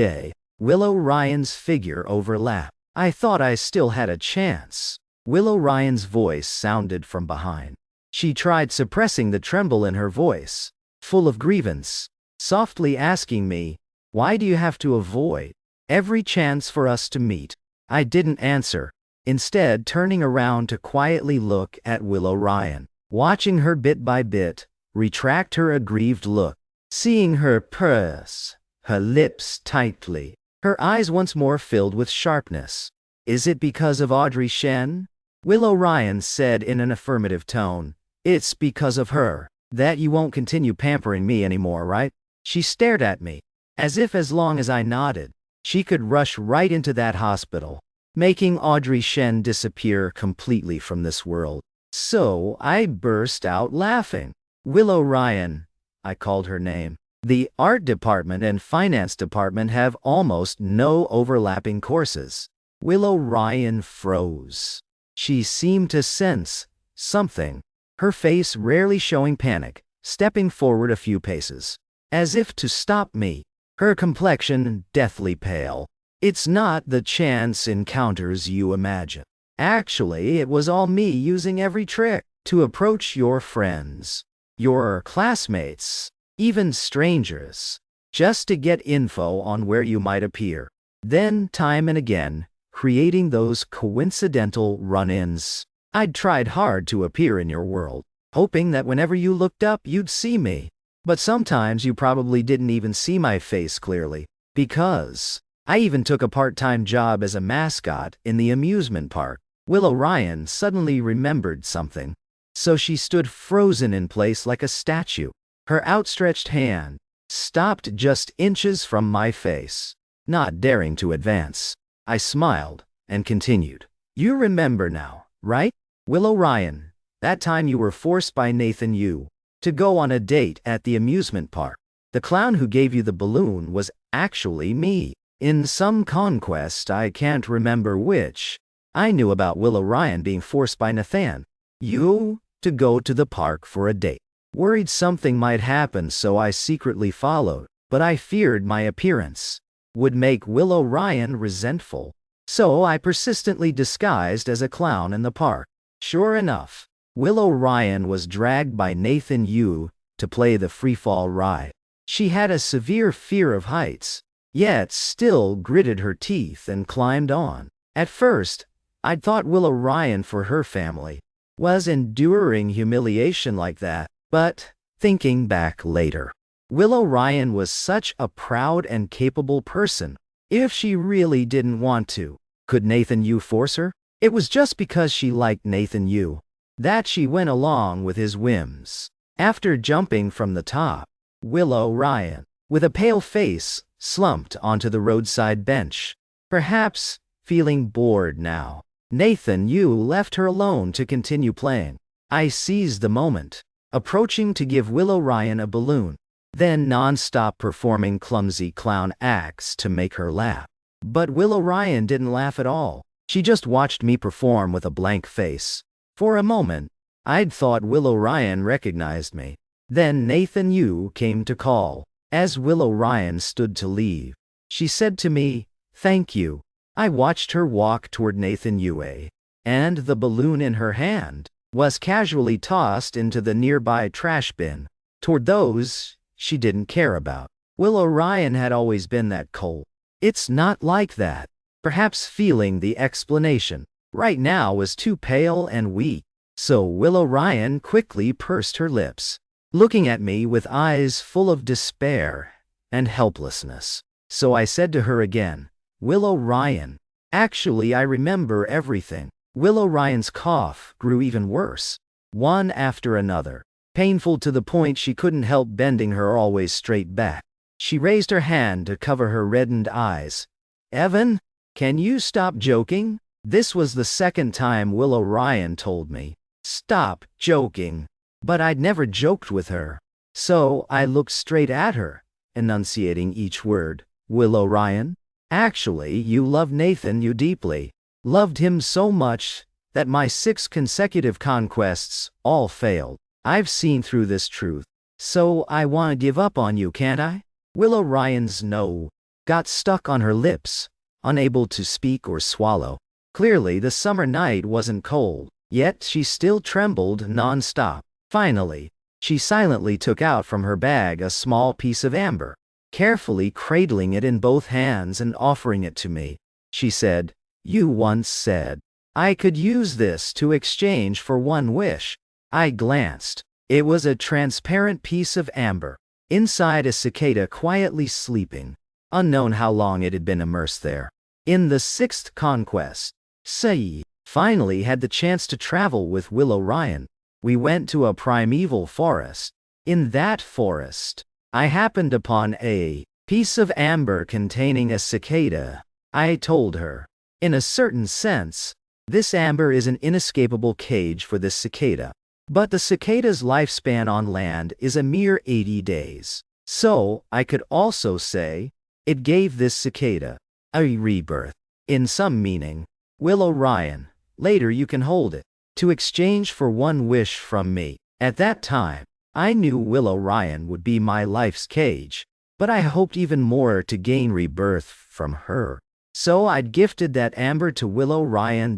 Willow Ryan's figure overlapped. I thought I still had a chance. Willow Ryan's voice sounded from behind. She tried suppressing the tremble in her voice, full of grievance, softly asking me, "Why do you have to avoid every chance for us to meet?" I didn't answer, instead turning around to quietly look at Willow Ryan, watching her bit by bit retract her aggrieved look, seeing her purse her lips tightly, her eyes once more filled with sharpness. "Is it because of Audrey Shen?" Willow Ryan said in an affirmative tone. "It's because of her that you won't continue pampering me anymore, right?" She stared at me, as if as long as I nodded, she could rush right into that hospital, making Audrey Shen disappear completely from this world. So I burst out laughing. "Willow Ryan," I called her name. "The art department and finance department have almost no overlapping courses." Willow Ryan froze. She seemed to sense something, her face rarely showing panic, stepping forward a few paces. as if to stop me. Her complexion deathly pale. It's not the chance encounters you imagine. Actually, it was all me using every trick to approach your friends, your classmates, even strangers, just to get info on where you might appear. Then, time and again, creating those coincidental run-ins. I'd tried hard to appear in your world, hoping that whenever you looked up, you'd see me. But sometimes you probably didn't even see my face clearly, because I even took a part-time job as a mascot in the amusement park. Willow Ryan suddenly remembered something, so she stood frozen in place like a statue. Her outstretched hand stopped just inches from my face, not daring to advance. I smiled and continued. You remember now, right? Willow Ryan, that time you were forced by Nathan Yu to go on a date at the amusement park. The clown who gave you the balloon was actually me. In some conquest, I can't remember which, I knew about Willow Ryan being forced by Nathan Yu to go to the park for a date. Worried something might happen, so I secretly followed, but I feared my appearance would make Willow Ryan resentful. So I persistently disguised as a clown in the park. Sure enough, Willow Ryan was dragged by Nathan Yu to play the freefall ride. She had a severe fear of heights, yet still gritted her teeth and climbed on. At first, I'd thought Willow Ryan, for her family, was enduring humiliation like that, but thinking back later, Willow Ryan was such a proud and capable person. If she really didn't want to, could Nathan Yu force her? It was just because she liked Nathan Yu that she went along with his whims. After jumping from the top, Willow Ryan, with a pale face, slumped onto the roadside bench. Perhaps feeling bored now, Nathan Yu left her alone to continue playing. I seized the moment, approaching to give Willow Ryan a balloon, then non-stop performing clumsy clown acts to make her laugh. But Willow Ryan didn't laugh at all. She just watched me perform with a blank face. For a moment, I'd thought Willow Ryan recognized me. Then Nathan Yu came to call. As Willow Ryan stood to leave, she said to me, "Thank you." I watched her walk toward Nathan Yu, and the balloon in her hand was casually tossed into the nearby trash bin, toward those she didn't care about. Willow Ryan had always been that cold. It's not like that. Perhaps feeling the explanation right now was too pale and weak, so Willow Ryan quickly pursed her lips, looking at me with eyes full of despair and helplessness. So I said to her again, "Willow Ryan, actually I remember everything." Willow Ryan's cough grew even worse, one after another, painful to the point she couldn't help bending her always straight back. She raised her hand to cover her reddened eyes. "Evan, can you stop joking?" This was the second time Willow Ryan told me, "Stop joking." But I'd never joked with her. So I looked straight at her, enunciating each word. "Willow Ryan, actually you love Nathan Yu deeply. Loved him so much that my 6 consecutive conquests all failed. I've seen through this truth. So I want to give up on you, can't I?" Willow Ryan's no got stuck on her lips, unable to speak or swallow. Clearly the summer night wasn't cold, yet she still trembled non-stop. Finally, she silently took out from her bag a small piece of amber, carefully cradling it in both hands and offering it to me. She said, "You once said I could use this to exchange for one wish." I glanced. It was a transparent piece of amber. Inside, a cicada quietly sleeping, unknown how long it had been immersed there. In the 6th conquest, Sei finally had the chance to travel with Willow Ryan. We went to a primeval forest. In that forest, I happened upon a piece of amber containing a cicada. I told her, in a certain sense, this amber is an inescapable cage for this cicada. But the cicada's lifespan on land is a mere 80 days. So, I could also say, it gave this cicada a rebirth. In some meaning, Willow Ryan, later you can hold it, to exchange for one wish from me. At that time, I knew Willow Ryan would be my life's cage, but I hoped even more to gain rebirth from her. So I'd gifted that amber to Willow Ryan.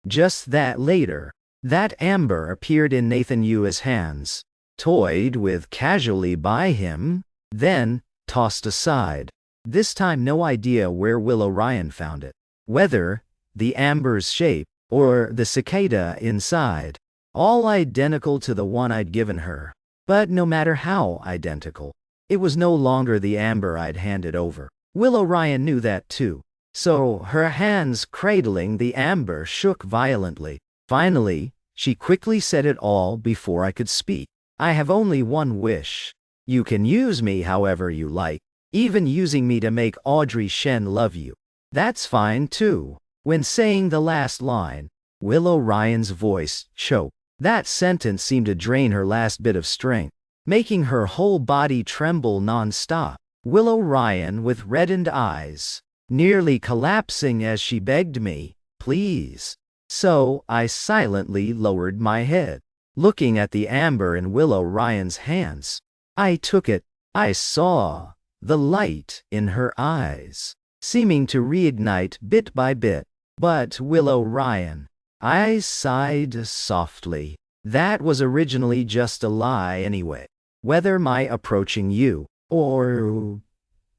Just that later, that amber appeared in Nathan Yu's hands, toyed with casually by him, then tossed aside. This time no idea where Willow Ryan found it. Whether the amber's shape or the cicada inside, all identical to the one I'd given her. But no matter how identical, it was no longer the amber I'd handed over. Willow Ryan knew that too. So her hands cradling the amber shook violently. Finally, she quickly said it all before I could speak. I have only one wish. You can use me however you like, even using me to make Audrey Shen love you. That's fine too. When saying the last line, Willow Ryan's voice choked. That sentence seemed to drain her last bit of strength, making her whole body tremble non-stop. Willow Ryan, with reddened eyes, nearly collapsing as she begged me, please. So I silently lowered my head, looking at the amber in Willow Ryan's hands. I took it. I saw the light in her eyes, seeming to reignite bit by bit. But Willow Ryan, I sighed softly. That was originally just a lie anyway. Whether my approaching you, or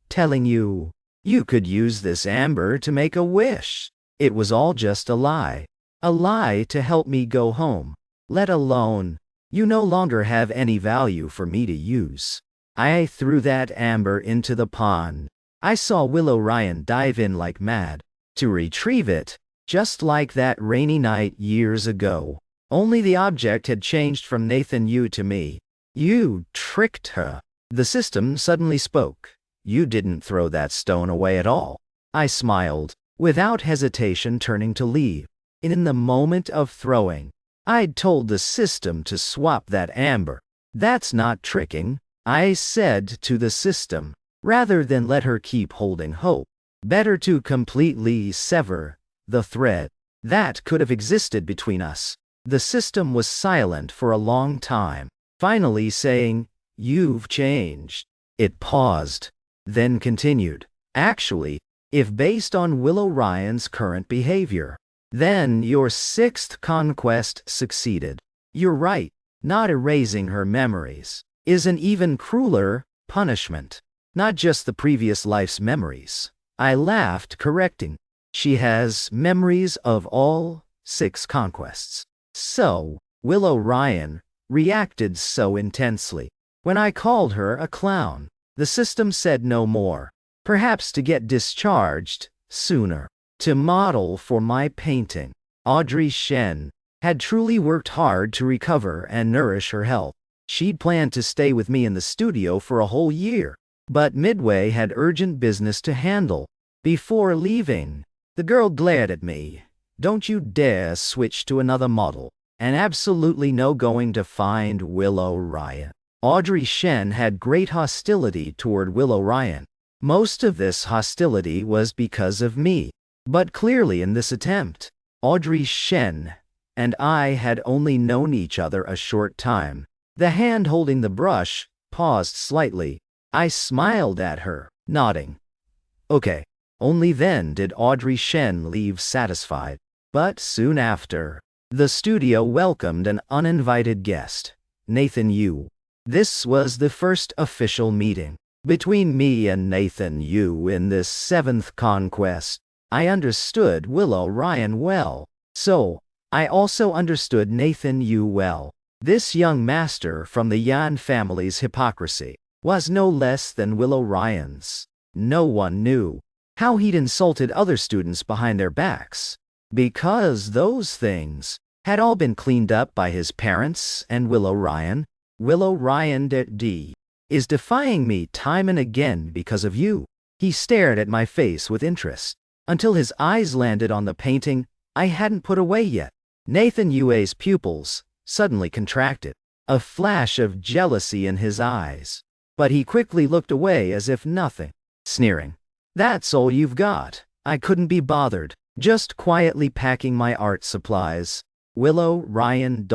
telling you, you could use this amber to make a wish, it was all just a lie. A lie to help me go home. Let alone, you no longer have any value for me to use. I threw that amber into the pond. I saw Willow Ryan dive in like mad, to retrieve it, just like that rainy night years ago. Only the object had changed from Nathan Yu to me. You tricked her. The system suddenly spoke. You didn't throw that stone away at all. I smiled, without hesitation turning to leave. In the moment of throwing, I'd told the system to swap that amber. That's not tricking, I said to the system, rather than let her keep holding hope. Better to completely sever the thread that could have existed between us. The system was silent for a long time, finally saying, "You've changed." It paused, then continued. Actually, if based on Willow Ryan's current behavior, then your sixth conquest succeeded. You're right, not erasing her memories is an even crueler punishment. Not just the previous life's memories. I laughed, correcting. She has memories of all 6 conquests. So, Willow Ryan reacted so intensely. When I called her a clown, the system said no more. Perhaps to get discharged sooner. To model for my painting, Audrey Shen had truly worked hard to recover and nourish her health. She'd planned to stay with me in the studio for a whole year, but Midway had urgent business to handle. Before leaving, the girl glared at me. Don't you dare switch to another model, and absolutely no going to find Willow Ryan. Audrey Shen had great hostility toward Willow Ryan. Most of this hostility was because of me. But clearly in this attempt, Audrey Shen and I had only known each other a short time. The hand holding the brush paused slightly. I smiled at her, nodding. Okay. Only then did Audrey Shen leave satisfied. But soon after, the studio welcomed an uninvited guest, Nathan Yu. This was the first official meeting between me and Nathan Yu in this 7th conquest. I understood Willow Ryan well, so I also understood Nathan Yu well. This young master from the Yan family's hypocrisy was no less than Willow Ryan's. No one knew how he'd insulted other students behind their backs, because those things had all been cleaned up by his parents and Willow Ryan. Willow Ryan is defying me time and again because of you. He stared at my face with interest, until his eyes landed on the painting I hadn't put away yet. Nathan Yu's pupils suddenly contracted, a flash of jealousy in his eyes. But he quickly looked away as if nothing, sneering. That's all you've got. I couldn't be bothered, just quietly packing my art supplies. Willow Ryan.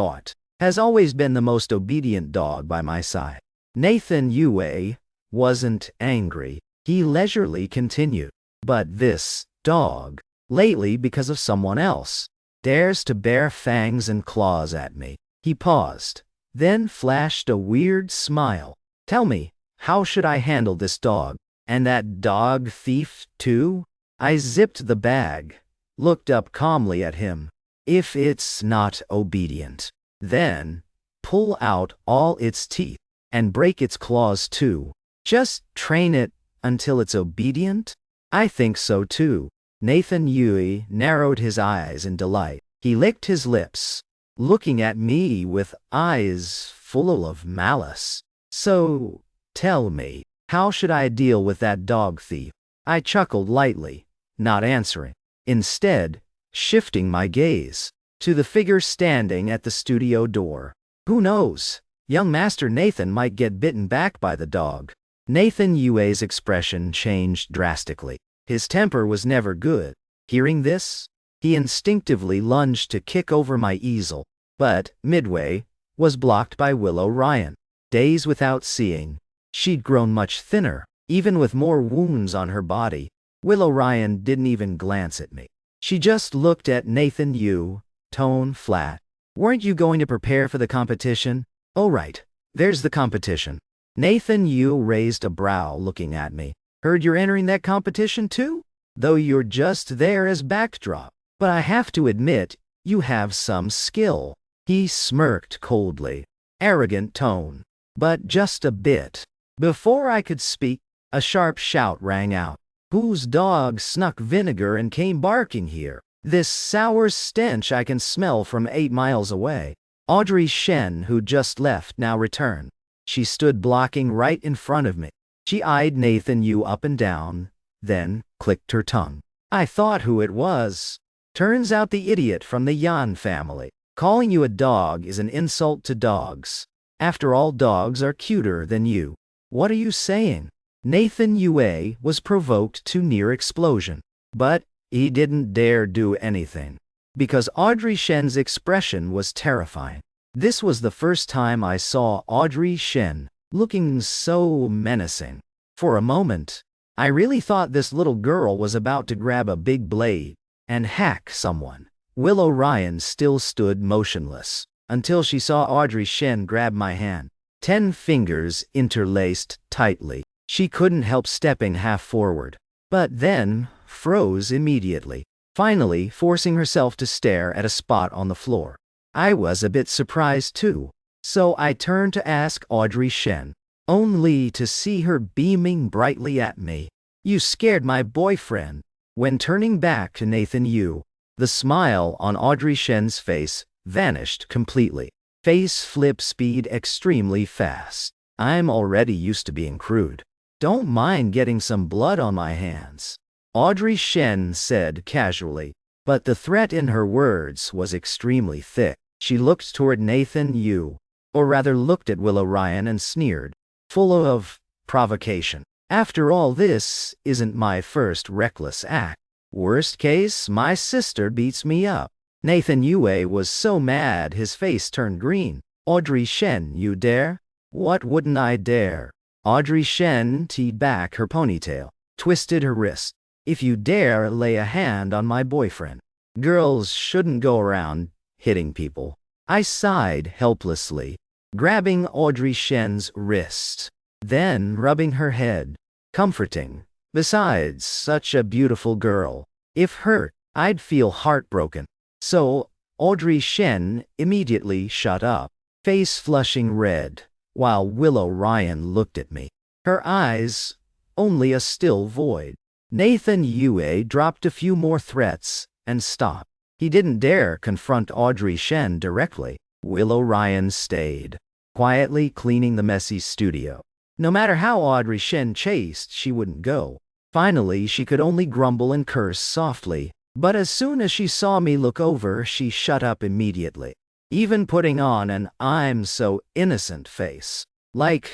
has always been the most obedient dog by my side. Nathan Yue wasn't angry. He leisurely continued. But this dog, lately because of someone else, dares to bare fangs and claws at me. He paused, then flashed a weird smile. Tell me, how should I handle this dog? And that dog thief, too? I zipped the bag, looked up calmly at him. If it's not obedient, then pull out all its teeth and break its claws too. Just train it until it's obedient? I think so too. Nathan Yui narrowed his eyes in delight. He licked his lips, looking at me with eyes full of malice. So, tell me, how should I deal with that dog thief? I chuckled lightly, not answering. Instead, shifting my gaze to the figure standing at the studio door. Who knows? Young Master Nathan might get bitten back by the dog. Nathan Yue's expression changed drastically. His temper was never good. Hearing this, he instinctively lunged to kick over my easel, but, midway, was blocked by Willow Ryan. Days without seeing, she'd grown much thinner, even with more wounds on her body. Willow Ryan didn't even glance at me. She just looked at Nathan Yu, tone flat. Weren't you going to prepare for the competition? Oh right, there's the competition. Nathan Yu raised a brow looking at me. Heard you're entering that competition too? Though you're just there as backdrop. But I have to admit, you have some skill. He smirked coldly. Arrogant tone. But just a bit. Before I could speak, a sharp shout rang out. Whose dog snuck vinegar and came barking here? This sour stench I can smell from 8 miles away. Audrey Shen, who just left, now returned. She stood blocking right in front of me. She eyed Nathan Yu up and down, then clicked her tongue. I thought who it was. Turns out the idiot from the Yan family. Calling you a dog is an insult to dogs. After all, dogs are cuter than you. What are you saying? Nathan Yue was provoked to near explosion. But he didn't dare do anything, because Audrey Shen's expression was terrifying. This was the first time I saw Audrey Shen looking so menacing. For a moment, I really thought this little girl was about to grab a big blade and hack someone. Willow Ryan still stood motionless until she saw Audrey Shen grab my hand. 10 fingers interlaced tightly. She couldn't help stepping half forward, but then froze immediately, finally forcing herself to stare at a spot on the floor. I was a bit surprised too, so I turned to ask Audrey Shen, only to see her beaming brightly at me. You scared my boyfriend. When turning back to Nathan Yu, the smile on Audrey Shen's face vanished completely. Face flip speed extremely fast. I'm already used to being crude. Don't mind getting some blood on my hands, Audrey Shen said casually, but the threat in her words was extremely thick. She looked toward Nathan Yu, or rather looked at Willow Ryan and sneered, full of provocation. After all, this isn't my first reckless act. Worst case, my sister beats me up. Nathan Yue was so mad his face turned green. Audrey Shen, you dare? What wouldn't I dare? Audrey Shen teed back her ponytail, twisted her wrist. If you dare lay a hand on my boyfriend. Girls shouldn't go around hitting people. I sighed helplessly, grabbing Audrey Shen's wrist, then rubbing her head, comforting. Besides, such a beautiful girl. If hurt, I'd feel heartbroken. So, Audrey Shen immediately shut up, face flushing red, while Willow Ryan looked at me. Her eyes, only a still void. Nathan Yue dropped a few more threats and stopped. He didn't dare confront Audrey Shen directly. Willow Ryan stayed, quietly cleaning the messy studio. No matter how Audrey Shen chased, she wouldn't go. Finally, she could only grumble and curse softly, but as soon as she saw me look over, she shut up immediately, even putting on an "I'm so innocent" face. Like,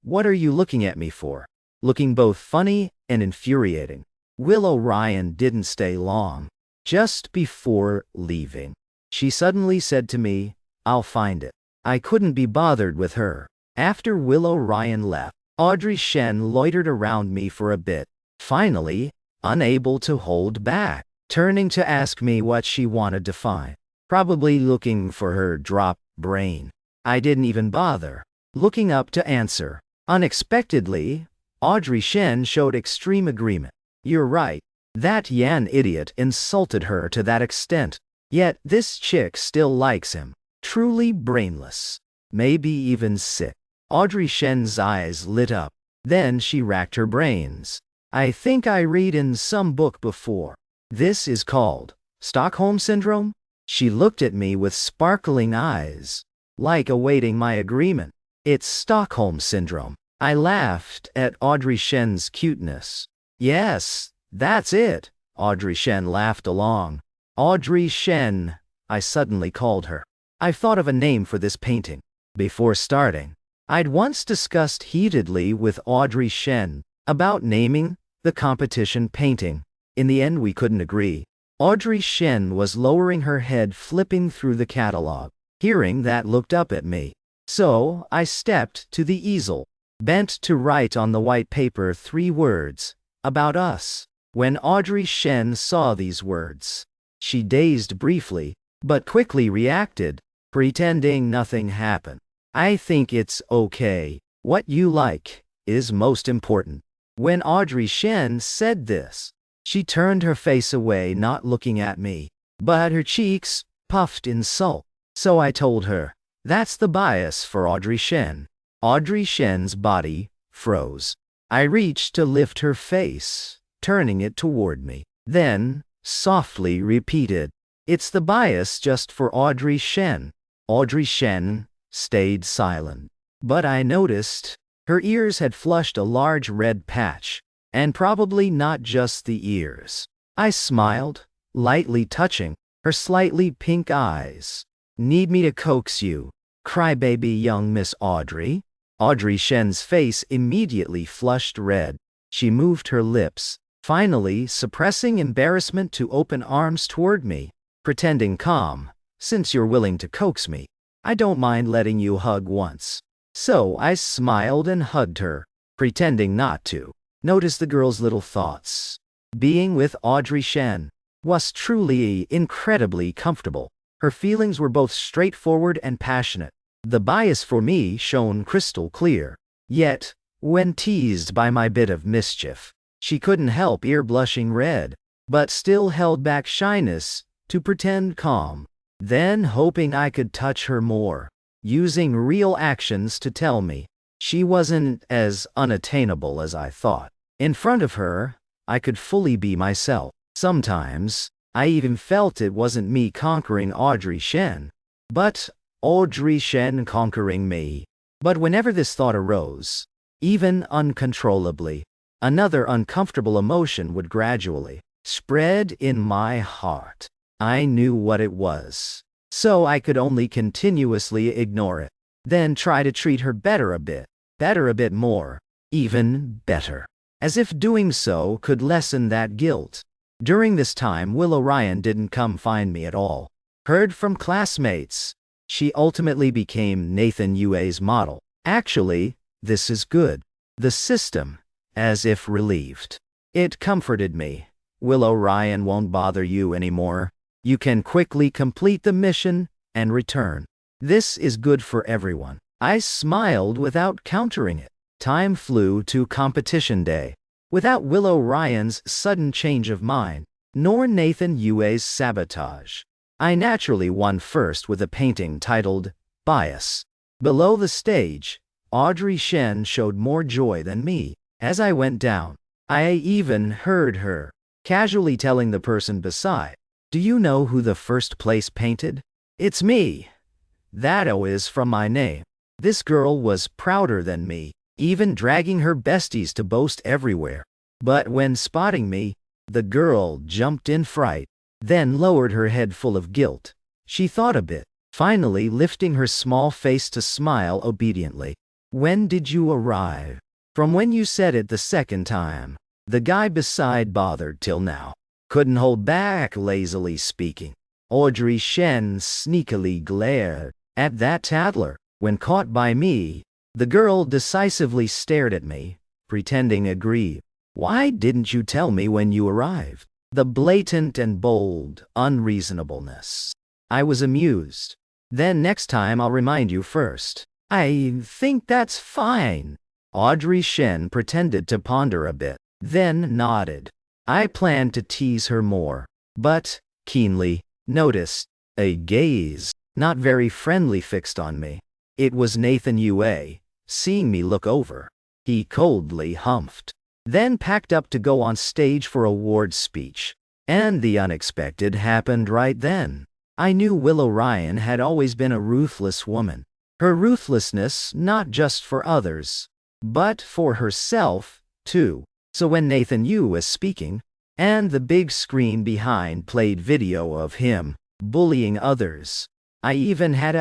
what are you looking at me for? Looking both funny and infuriating. Willow Ryan didn't stay long. Just before leaving, she suddenly said to me, I'll find it. I couldn't be bothered with her. After Willow Ryan left, Audrey Shen loitered around me for a bit, finally, unable to hold back, turning to ask me what she wanted to find. Probably looking for her dropped brain. I didn't even bother looking up to answer. Unexpectedly, Audrey Shen showed extreme agreement. You're right. That Yan idiot insulted her to that extent. Yet this chick still likes him. Truly brainless. Maybe even sick. Audrey Shen's eyes lit up. Then she racked her brains. I think I read in some book before. This is called Stockholm Syndrome? She looked at me with sparkling eyes, like awaiting my agreement. It's Stockholm Syndrome. I laughed at Audrey Shen's cuteness. Yes, that's it. Audrey Shen laughed along. Audrey Shen, I suddenly called her. I've thought of a name for this painting. Before starting, I'd once discussed heatedly with Audrey Shen about naming the competition painting. In the end, we couldn't agree. Audrey Shen was lowering her head, flipping through the catalog. Hearing that, looked up at me. So I stepped to the easel, bent to write on the white paper 3 words, about us. When Audrey Shen saw these words, she dazed briefly, but quickly reacted, pretending nothing happened. I think it's okay. What you like is most important. When Audrey Shen said this, she turned her face away, not looking at me, but her cheeks puffed in sulk. So I told her, that's the bias for Audrey Shen. Audrey Shen's body froze. I reached to lift her face, turning it toward me. Then, softly repeated, it's the bias just for Audrey Shen. Audrey Shen stayed silent. But I noticed her ears had flushed a large red patch, and probably not just the ears. I smiled, lightly touching her slightly pink eyes. Need me to coax you, crybaby young Miss Audrey? Audrey Shen's face immediately flushed red. She moved her lips, finally suppressing embarrassment to open arms toward me, pretending calm. Since you're willing to coax me, I don't mind letting you hug once. So I smiled and hugged her, pretending not to notice the girl's little thoughts. Being with Audrey Shen was truly incredibly comfortable. Her feelings were both straightforward and passionate. The bias for me shone crystal clear. Yet, when teased by my bit of mischief, she couldn't help ear blushing red, but still held back shyness to pretend calm. Then, hoping I could touch her more, using real actions to tell me she wasn't as unattainable as I thought. In front of her, I could fully be myself. Sometimes, I even felt it wasn't me conquering Audrey Shen, but Audrey Shen conquering me. But whenever this thought arose, even uncontrollably, another uncomfortable emotion would gradually spread in my heart. I knew what it was, so I could only continuously ignore it, then try to treat her better a bit more, even better, as if doing so could lessen that guilt. During this time, Willow Ryan didn't come find me at all. Heard from classmates, she ultimately became Nathan Yue's model. Actually, this is good. The system, as if relieved. It comforted me. Willow Ryan won't bother you anymore. You can quickly complete the mission and return. This is good for everyone. I smiled without countering it. Time flew to competition day. Without Willow Ryan's sudden change of mind, nor Nathan Yue's sabotage, I naturally won first with a painting titled Bias. Below the stage, Audrey Shen showed more joy than me. As I went down, I even heard her casually telling the person beside, do you know who the first place painted? It's me. That O is from my name. This girl was prouder than me, even dragging her besties to boast everywhere. But when spotting me, the girl jumped in fright, then lowered her head full of guilt. She thought a bit, finally lifting her small face to smile obediently. When did you arrive? From when you said it the second time. The guy beside bothered till now. Couldn't hold back, lazily speaking. Audrey Shen sneakily glared. At that tattler, when caught by me, the girl decisively stared at me, pretending aggrieved. Why didn't you tell me when you arrived? The blatant and bold unreasonableness. I was amused. Then next time I'll remind you first. I think that's fine. Audrey Shen pretended to ponder a bit, then nodded. I planned to tease her more, but, keenly, noticed a gaze, not very friendly, fixed on me. It was Nathan Yue. Seeing me look over, he coldly humphed, then packed up to go on stage for award speech. And the unexpected happened right then. I knew Willow Ryan had always been a ruthless woman. Her ruthlessness not just for others, but for herself, too. So when Nathan Yu was speaking, and the big screen behind played video of him bullying others, I even had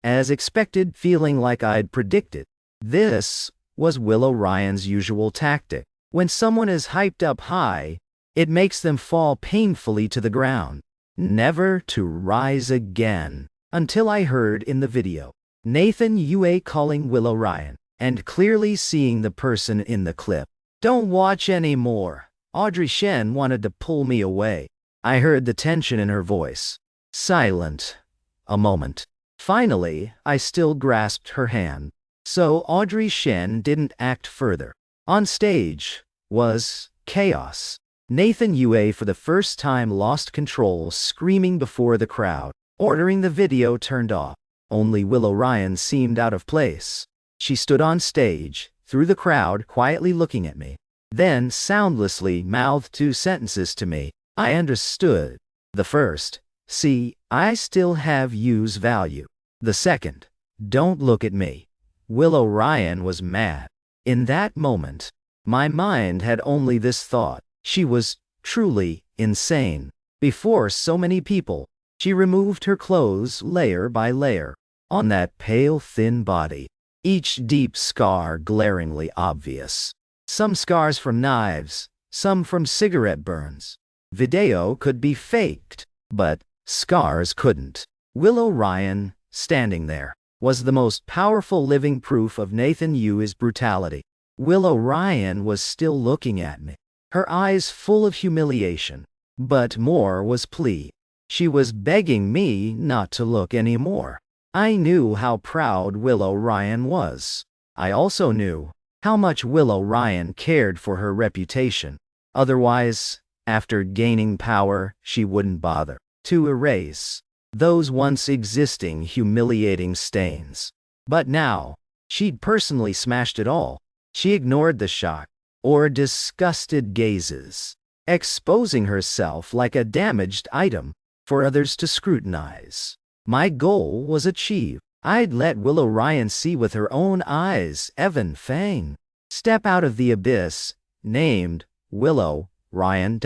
as expected, feeling like I'd predicted. This was Willow Ryan's usual tactic. When someone is hyped up high, it makes them fall painfully to the ground, never to rise again. Until I heard in the video, Nathan Yue calling Willow Ryan, and clearly seeing the person in the clip. Don't watch anymore. Audrey Shen wanted to pull me away. I heard the tension in her voice. Silent. A moment. Finally, I still grasped her hand. So Audrey Shen didn't act further. On stage was chaos. Nathan Yue for the first time lost control, screaming before the crowd, ordering the video turned off. Only Willow Ryan seemed out of place. She stood on stage, through the crowd, quietly looking at me. Then soundlessly mouthed two sentences to me. I understood. The first, see, I still have Yu's value. The second, don't look at me. Willow Ryan was mad. In that moment, my mind had only this thought. She was truly insane. Before so many people, she removed her clothes layer by layer on that pale, thin body, each deep scar glaringly obvious. Some scars from knives, some from cigarette burns. Video could be faked, but scars couldn't. Willow Ryan, standing there, was the most powerful living proof of Nathan Yu's brutality. Willow Ryan was still looking at me, her eyes full of humiliation, but more was plea. She was begging me not to look anymore. I knew how proud Willow Ryan was. I also knew how much Willow Ryan cared for her reputation. Otherwise, after gaining power, she wouldn't bother to erase those once existing humiliating stains. But now, she'd personally smashed it all. She ignored the shock or disgusted gazes, exposing herself like a damaged item for others to scrutinize. My goal was achieved. I'd let Willow Ryan see with her own eyes Evan Fang step out of the abyss, named Willow Ryan.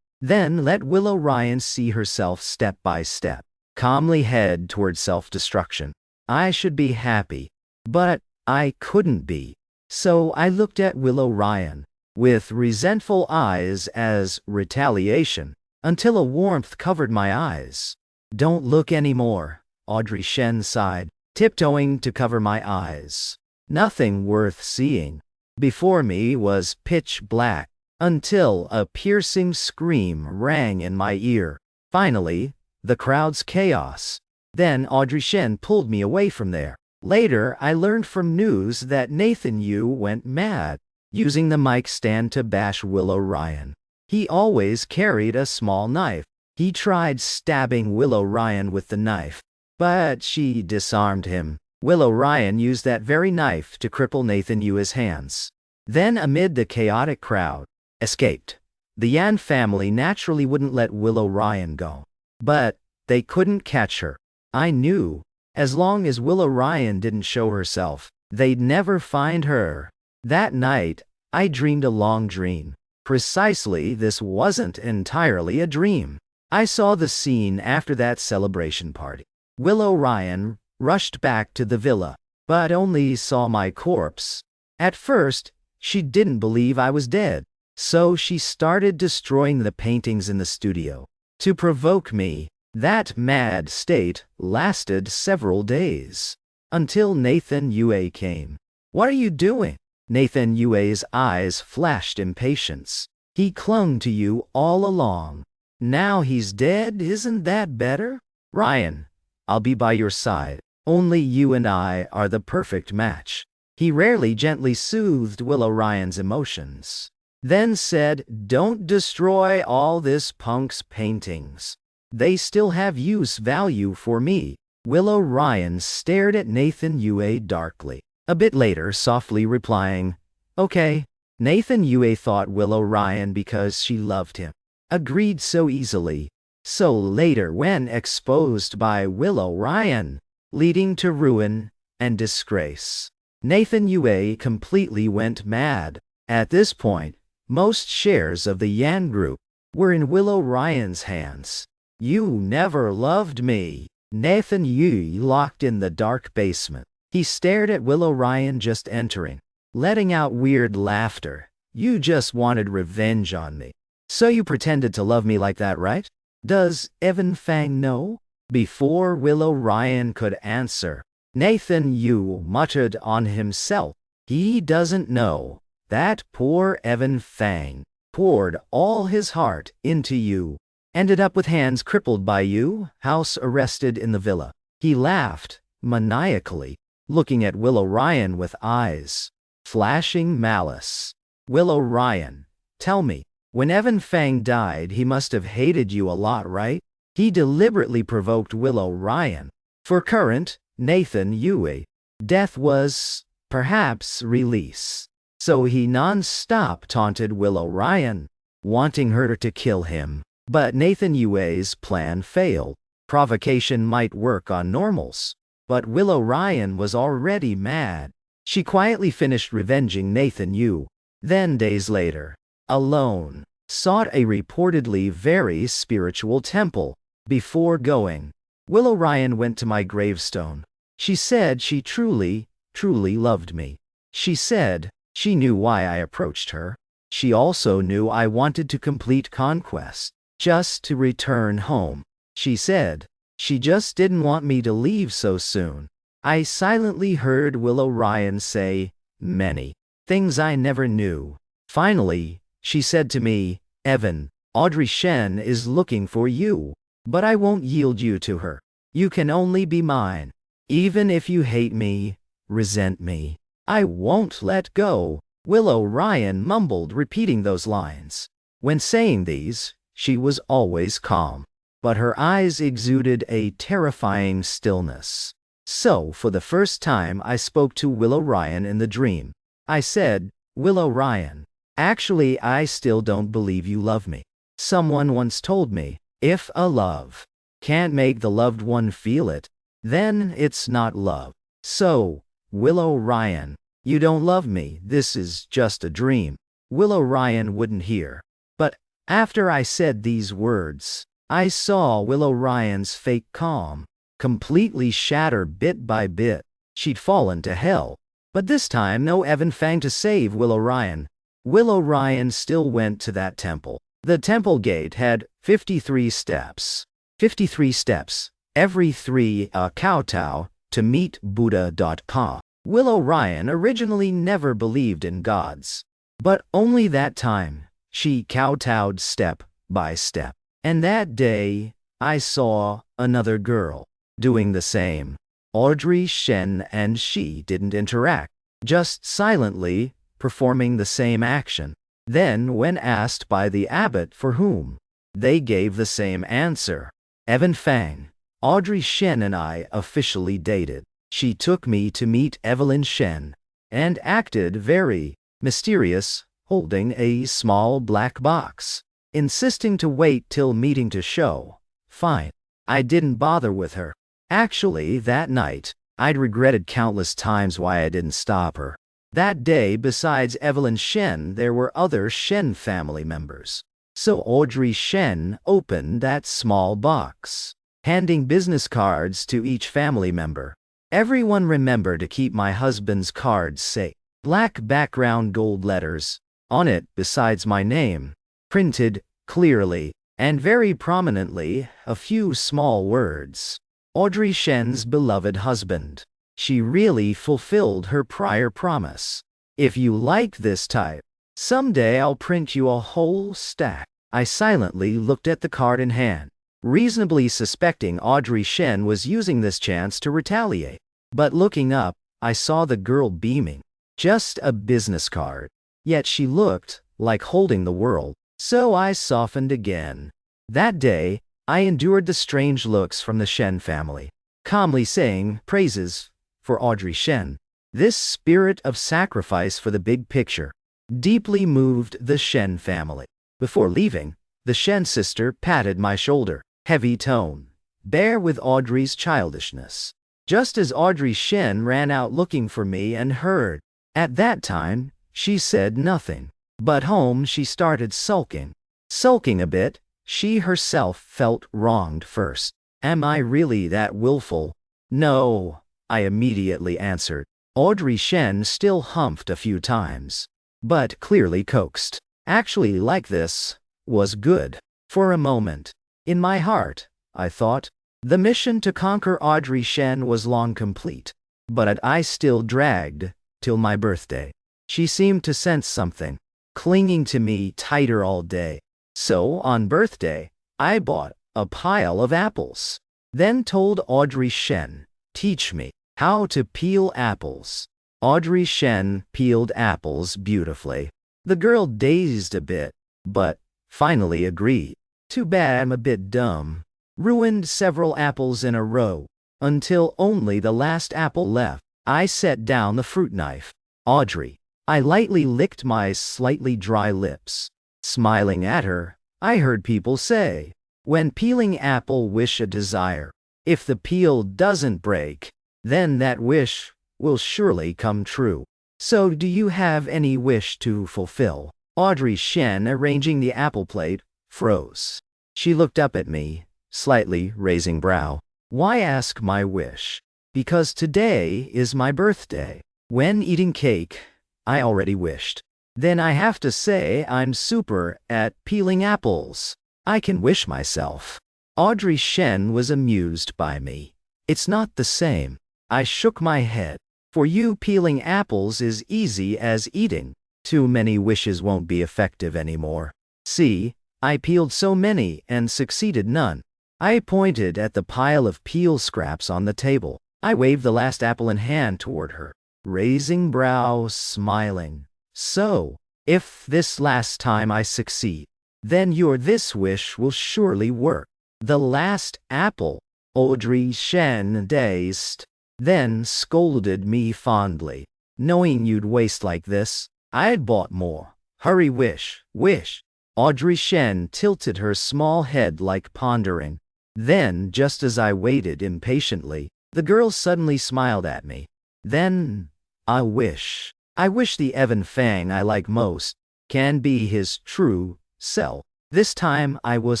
Then let Willow Ryan see herself step by step, calmly head toward self-destruction. I should be happy, but I couldn't be. So I looked at Willow Ryan with resentful eyes as retaliation, until a warmth covered my eyes. Don't look anymore, Audrey Shen sighed, tiptoeing to cover my eyes. Nothing worth seeing. Before me was pitch black, until a piercing scream rang in my ear. Finally, the crowd's chaos. Then Audrey Shen pulled me away from there. Later, I learned from news that Nathan Yu went mad, using the mic stand to bash Willow Ryan. He always carried a small knife. He tried stabbing Willow Ryan with the knife, but she disarmed him. Willow Ryan used that very knife to cripple Nathan Yu's hands. Then, amid the chaotic crowd, escaped. The Yan family naturally wouldn't let Willow Ryan go, but they couldn't catch her. I knew, as long as Willow Ryan didn't show herself, they'd never find her. That night, I dreamed a long dream. Precisely, this wasn't entirely a dream. I saw the scene after that celebration party. Willow Ryan rushed back to the villa, but only saw my corpse. At first, she didn't believe I was dead, so she started destroying the paintings in the studio. To provoke me, That mad state lasted several days, until Nathan Yue came. "What are you doing?" Nathan Yue's eyes flashed impatience. "He clung to you all along. Now he's dead, isn't that better? Ryan, I'll be by your side. Only you and I are the perfect match." He rarely gently soothed Willow Ryan's emotions, then said, "Don't destroy all this punk's paintings. They still have use value for me." Willow Ryan stared at Nathan Yue darkly, a bit later softly replying, "Okay." Nathan Yue thought Willow Ryan, because she loved him, agreed so easily. So later, when exposed by Willow Ryan, leading to ruin and disgrace, Nathan Yue completely went mad. At this point, most shares of the Yan Group were in Willow Ryan's hands. "You never loved me." Nathan Yue locked in the dark basement. He stared at Willow Ryan just entering, letting out weird laughter. "You just wanted revenge on me. So you pretended to love me like that, right? Does Evan Fang know?" Before Willow Ryan could answer, Nathan Yue muttered on himself, "He doesn't know. That poor Evan Fang poured all his heart into you. Ended up with hands crippled by you, house arrested in the villa." He laughed, maniacally, looking at Willow Ryan with eyes flashing malice. "Willow Ryan, tell me, when Evan Fang died, he must have hated you a lot, right?" He deliberately provoked Willow Ryan. For current Nathan Yue, death was, perhaps, release. So he non-stop taunted Willow Ryan, wanting her to kill him. But Nathan Yue's plan failed. Provocation might work on normals, but Willow Ryan was already mad. She quietly finished revenging Nathan Yue. Then days later, alone, sought a reportedly very spiritual temple. Before going, Willow Ryan went to my gravestone. She said she truly, truly loved me. She said she knew why I approached her. She also knew I wanted to complete conquest, just to return home. She said she just didn't want me to leave so soon. I silently heard Willow Ryan say many things I never knew. Finally, she said to me, "Evan, Audrey Shen is looking for you, but I won't yield you to her. You can only be mine. Even if you hate me, resent me, I won't let go." Willow Ryan mumbled, repeating those lines. When saying these, she was always calm, but her eyes exuded a terrifying stillness. So, for the first time, I spoke to Willow Ryan in the dream. I said, "Willow Ryan, actually, I still don't believe you love me. Someone once told me, if a love can't make the loved one feel it, then it's not love. So, Willow Ryan, you don't love me, this is just a dream." Willow Ryan wouldn't hear. But after I said these words, I saw Willow Ryan's fake calm completely shatter bit by bit. She'd fallen to hell. But this time, no Evan Fang to save Willow Ryan. Willow Ryan still went to that temple. The temple gate had 53 steps. 53 steps, every 3 kowtow to meet Buddha.com. Willow Ryan originally never believed in gods, but only that time she kowtowed step by step. And that day, I saw another girl doing the same. Audrey Shen and she didn't interact, just silently performing the same action. Then, when asked by the abbot for whom, they gave the same answer. Evan Fang. Audrey Shen and I officially dated. She took me to meet Evelyn Shen, and acted very mysterious, holding a small black box, insisting to wait till meeting to show. Fine. I didn't bother with her. Actually, that night, I'd regretted countless times why I didn't stop her. That day, besides Evelyn Shen, there were other Shen family members. So Audrey Shen opened that small box, handing business cards to each family member. Everyone remember to keep my husband's cards safe. Black background, gold letters. On it, besides my name, printed clearly, and very prominently, a few small words. Audrey Shen's beloved husband. She really fulfilled her prior promise. If you like this type, someday I'll print you a whole stack. I silently looked at the card in hand, reasonably suspecting Audrey Shen was using this chance to retaliate. But looking up, I saw the girl beaming. Just a business card. Yet she looked like holding the world. So I softened again. That day, I endured the strange looks from the Shen family, calmly saying praises for Audrey Shen. This spirit of sacrifice for the big picture deeply moved the Shen family. Before leaving, the Shen sister patted my shoulder. Heavy tone. Bear with Audrey's childishness. Just as Audrey Shen ran out looking for me and heard. At that time, she said nothing. But home she started sulking. Sulking a bit, she herself felt wronged first. Am I really that willful? No, I immediately answered. Audrey Shen still humphed a few times, but clearly coaxed. Actually like this was good. For a moment, in my heart, I thought, the mission to conquer Audrey Shen was long complete. But I still dragged till my birthday. She seemed to sense something, clinging to me tighter all day. So, on birthday, I bought a pile of apples. Then told Audrey Shen, teach me how to peel apples. Audrey Shen peeled apples beautifully. The girl dazed a bit, but finally agreed. Too bad I'm a bit dumb. Ruined several apples in a row, until only the last apple left. I set down the fruit knife. Audrey. I lightly licked my slightly dry lips. Smiling at her, I heard people say, when peeling apple wish a desire. If the peel doesn't break, then that wish will surely come true. So do you have any wish to fulfill? Audrey Shen, arranging the apple plate, froze. She looked up at me, slightly raising brow. Why ask my wish? Because today is my birthday. When eating cake, I already wished. Then I have to say I'm super at peeling apples. I can wish myself. Audrey Shen was amused by me. It's not the same. I shook my head. For you, peeling apples is easy as eating. Too many wishes won't be effective anymore. See, I peeled so many and succeeded none. I pointed at the pile of peel scraps on the table. I waved the last apple in hand toward her, raising brow, smiling. So, if this last time I succeed, then your this wish will surely work. The last apple. Audrey Shen dazed, then scolded me fondly. Knowing you'd waste like this, I'd bought more. Hurry, wish, wish. Audrey Shen tilted her small head like pondering. Then, just as I waited impatiently, the girl suddenly smiled at me. Then, I wish the Evan Fang I like most can be his true self. This time I was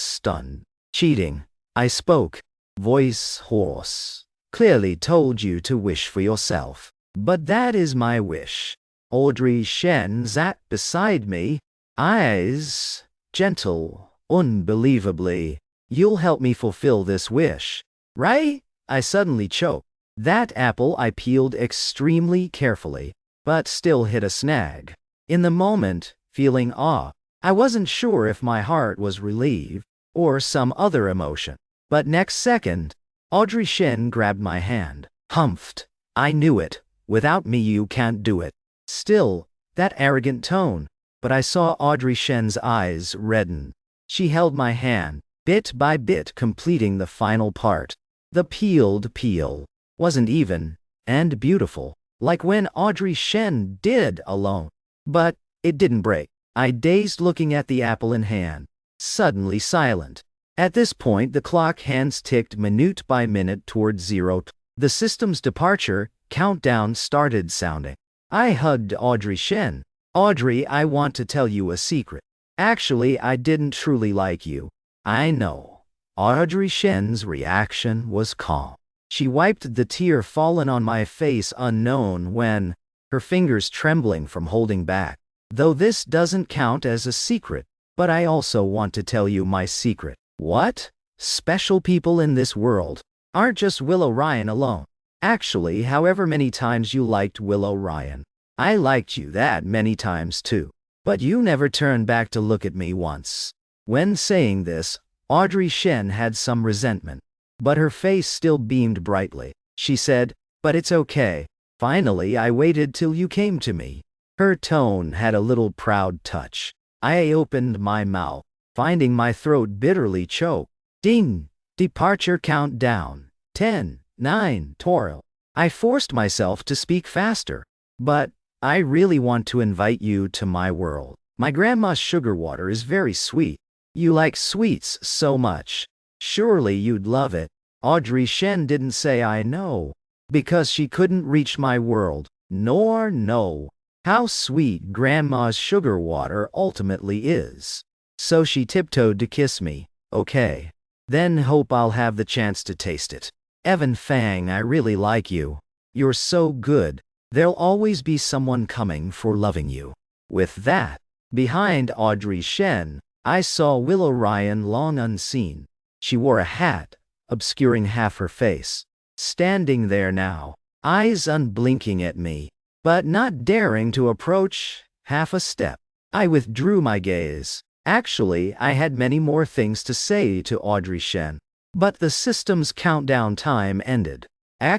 stunned. Cheating. I spoke, voice hoarse. Clearly told you to wish for yourself. But that is my wish. Audrey Shen sat beside me, eyes gentle, unbelievably. You'll help me fulfill this wish, right? I suddenly choked. That apple I peeled extremely carefully, but still hit a snag. In the moment, feeling awe, I wasn't sure if my heart was relieved or some other emotion. But next second, Audrey Shen grabbed my hand. Humphed. I knew it. Without me you can't do it. Still, that arrogant tone. But I saw Audrey Shen's eyes redden. She held my hand, bit by bit completing the final part. The peeled peel wasn't even, and beautiful, like when Audrey Shen did alone. But it didn't break. I dazed looking at the apple in hand, suddenly silent. At this point the clock hands ticked minute by minute toward 0. The system's departure countdown started sounding. I hugged Audrey Shen. Audrey, I want to tell you a secret. Actually, I didn't truly like you. I know. Audrey Shen's reaction was calm. She wiped the tear fallen on my face unknown when, her fingers trembling from holding back. Though this doesn't count as a secret, But I also want to tell you my secret. What? Special people in this world aren't just Willow Ryan alone. Actually, however many times you liked Willow Ryan, I liked you that many times too. But you never turned back to look at me once. When saying this, Audrey Shen had some resentment, but her face still beamed brightly. She said, "But it's okay. Finally, I waited till you came to me." Her tone had a little proud touch. I opened my mouth, finding my throat bitterly choked. Ding! Departure countdown. 10, 9, Toral. I forced myself to speak faster. But I really want to invite you to my world. My grandma's sugar water is very sweet. You like sweets so much. Surely you'd love it. Audrey Shen didn't say I know, because she couldn't reach my world, nor know how sweet grandma's sugar water ultimately is. So she tiptoed to kiss me. Okay. Then hope I'll have the chance to taste it. Evan Fang, I really like you. You're so good. There'll always be someone coming for loving you. With that, behind Audrey Shen, I saw Willow Ryan long unseen. She wore a hat, obscuring half her face. Standing there now, eyes unblinking at me, but not daring to approach half a step. I withdrew my gaze. Actually, I had many more things to say to Audrey Shen, but the system's countdown time ended.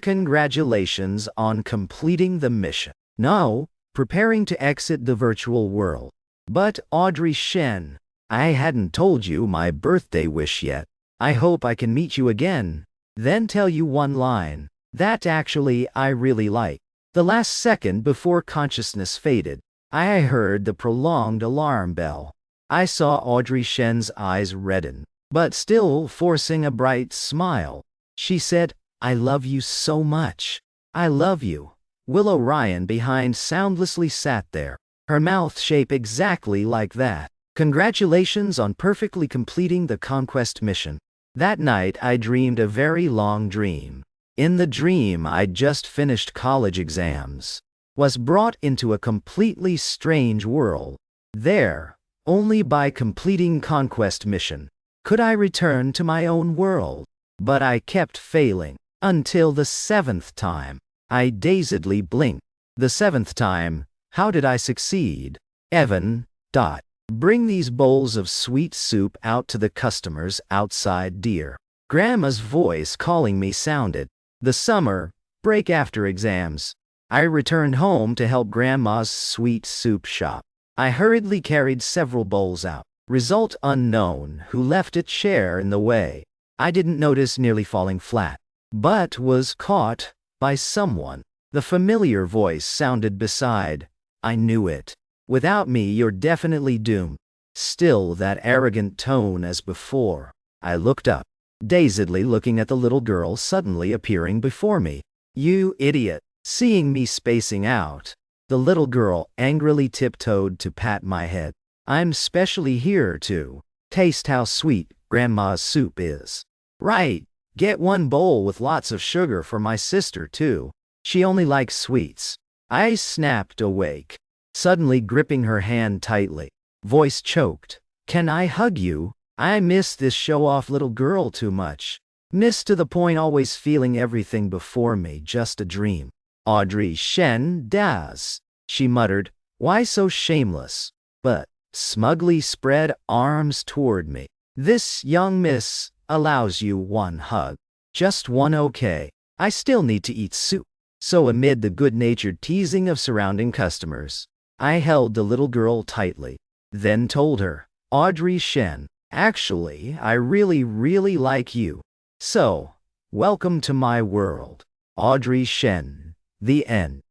Congratulations on completing the mission. Now, preparing to exit the virtual world. But Audrey Shen, I hadn't told you my birthday wish yet. I hope I can meet you again, then tell you one line that actually I really like. The last second before consciousness faded, I heard the prolonged alarm bell. I saw Audrey Shen's eyes redden, but still forcing a bright smile. She said, "I love you so much. I love you." Willow Ryan behind soundlessly sat there, her mouth shape exactly like that. Congratulations on perfectly completing the conquest mission. That night I dreamed a very long dream. In the dream I'd just finished college exams, was brought into a completely strange world. There, only by completing conquest mission, could I return to my own world. But I kept failing, until the 7th time. I dazedly blinked. The 7th time, how did I succeed? Evan, bring these bowls of sweet soup out to the customers outside, dear. Grandma's voice calling me sounded. The summer break after exams, I returned home to help Grandma's sweet soup shop. I hurriedly carried several bowls out. Result unknown, who left a chair in the way. I didn't notice nearly falling flat, but was caught by someone. The familiar voice sounded beside. I knew it. Without me, you're definitely doomed. Still that arrogant tone as before. I looked up, dazedly looking at the little girl suddenly appearing before me. You idiot. Seeing me spacing out, the little girl angrily tiptoed to pat my head. I'm specially here to taste how sweet Grandma's soup is. Right. Get one bowl with lots of sugar for my sister too. She only likes sweets. I snapped awake, suddenly gripping her hand tightly. Voice choked. Can I hug you? I miss this show-off little girl too much. Miss to the point always feeling everything before me just a dream. Audrey Shen das, she muttered. Why so shameless? But smugly spread arms toward me. This young miss allows you one hug. Just one, okay. I still need to eat soup. So amid the good-natured teasing of surrounding customers, I held the little girl tightly, then told her, Audrey Shen, actually, I really like you. So, welcome to my world. Audrey Shen. The end.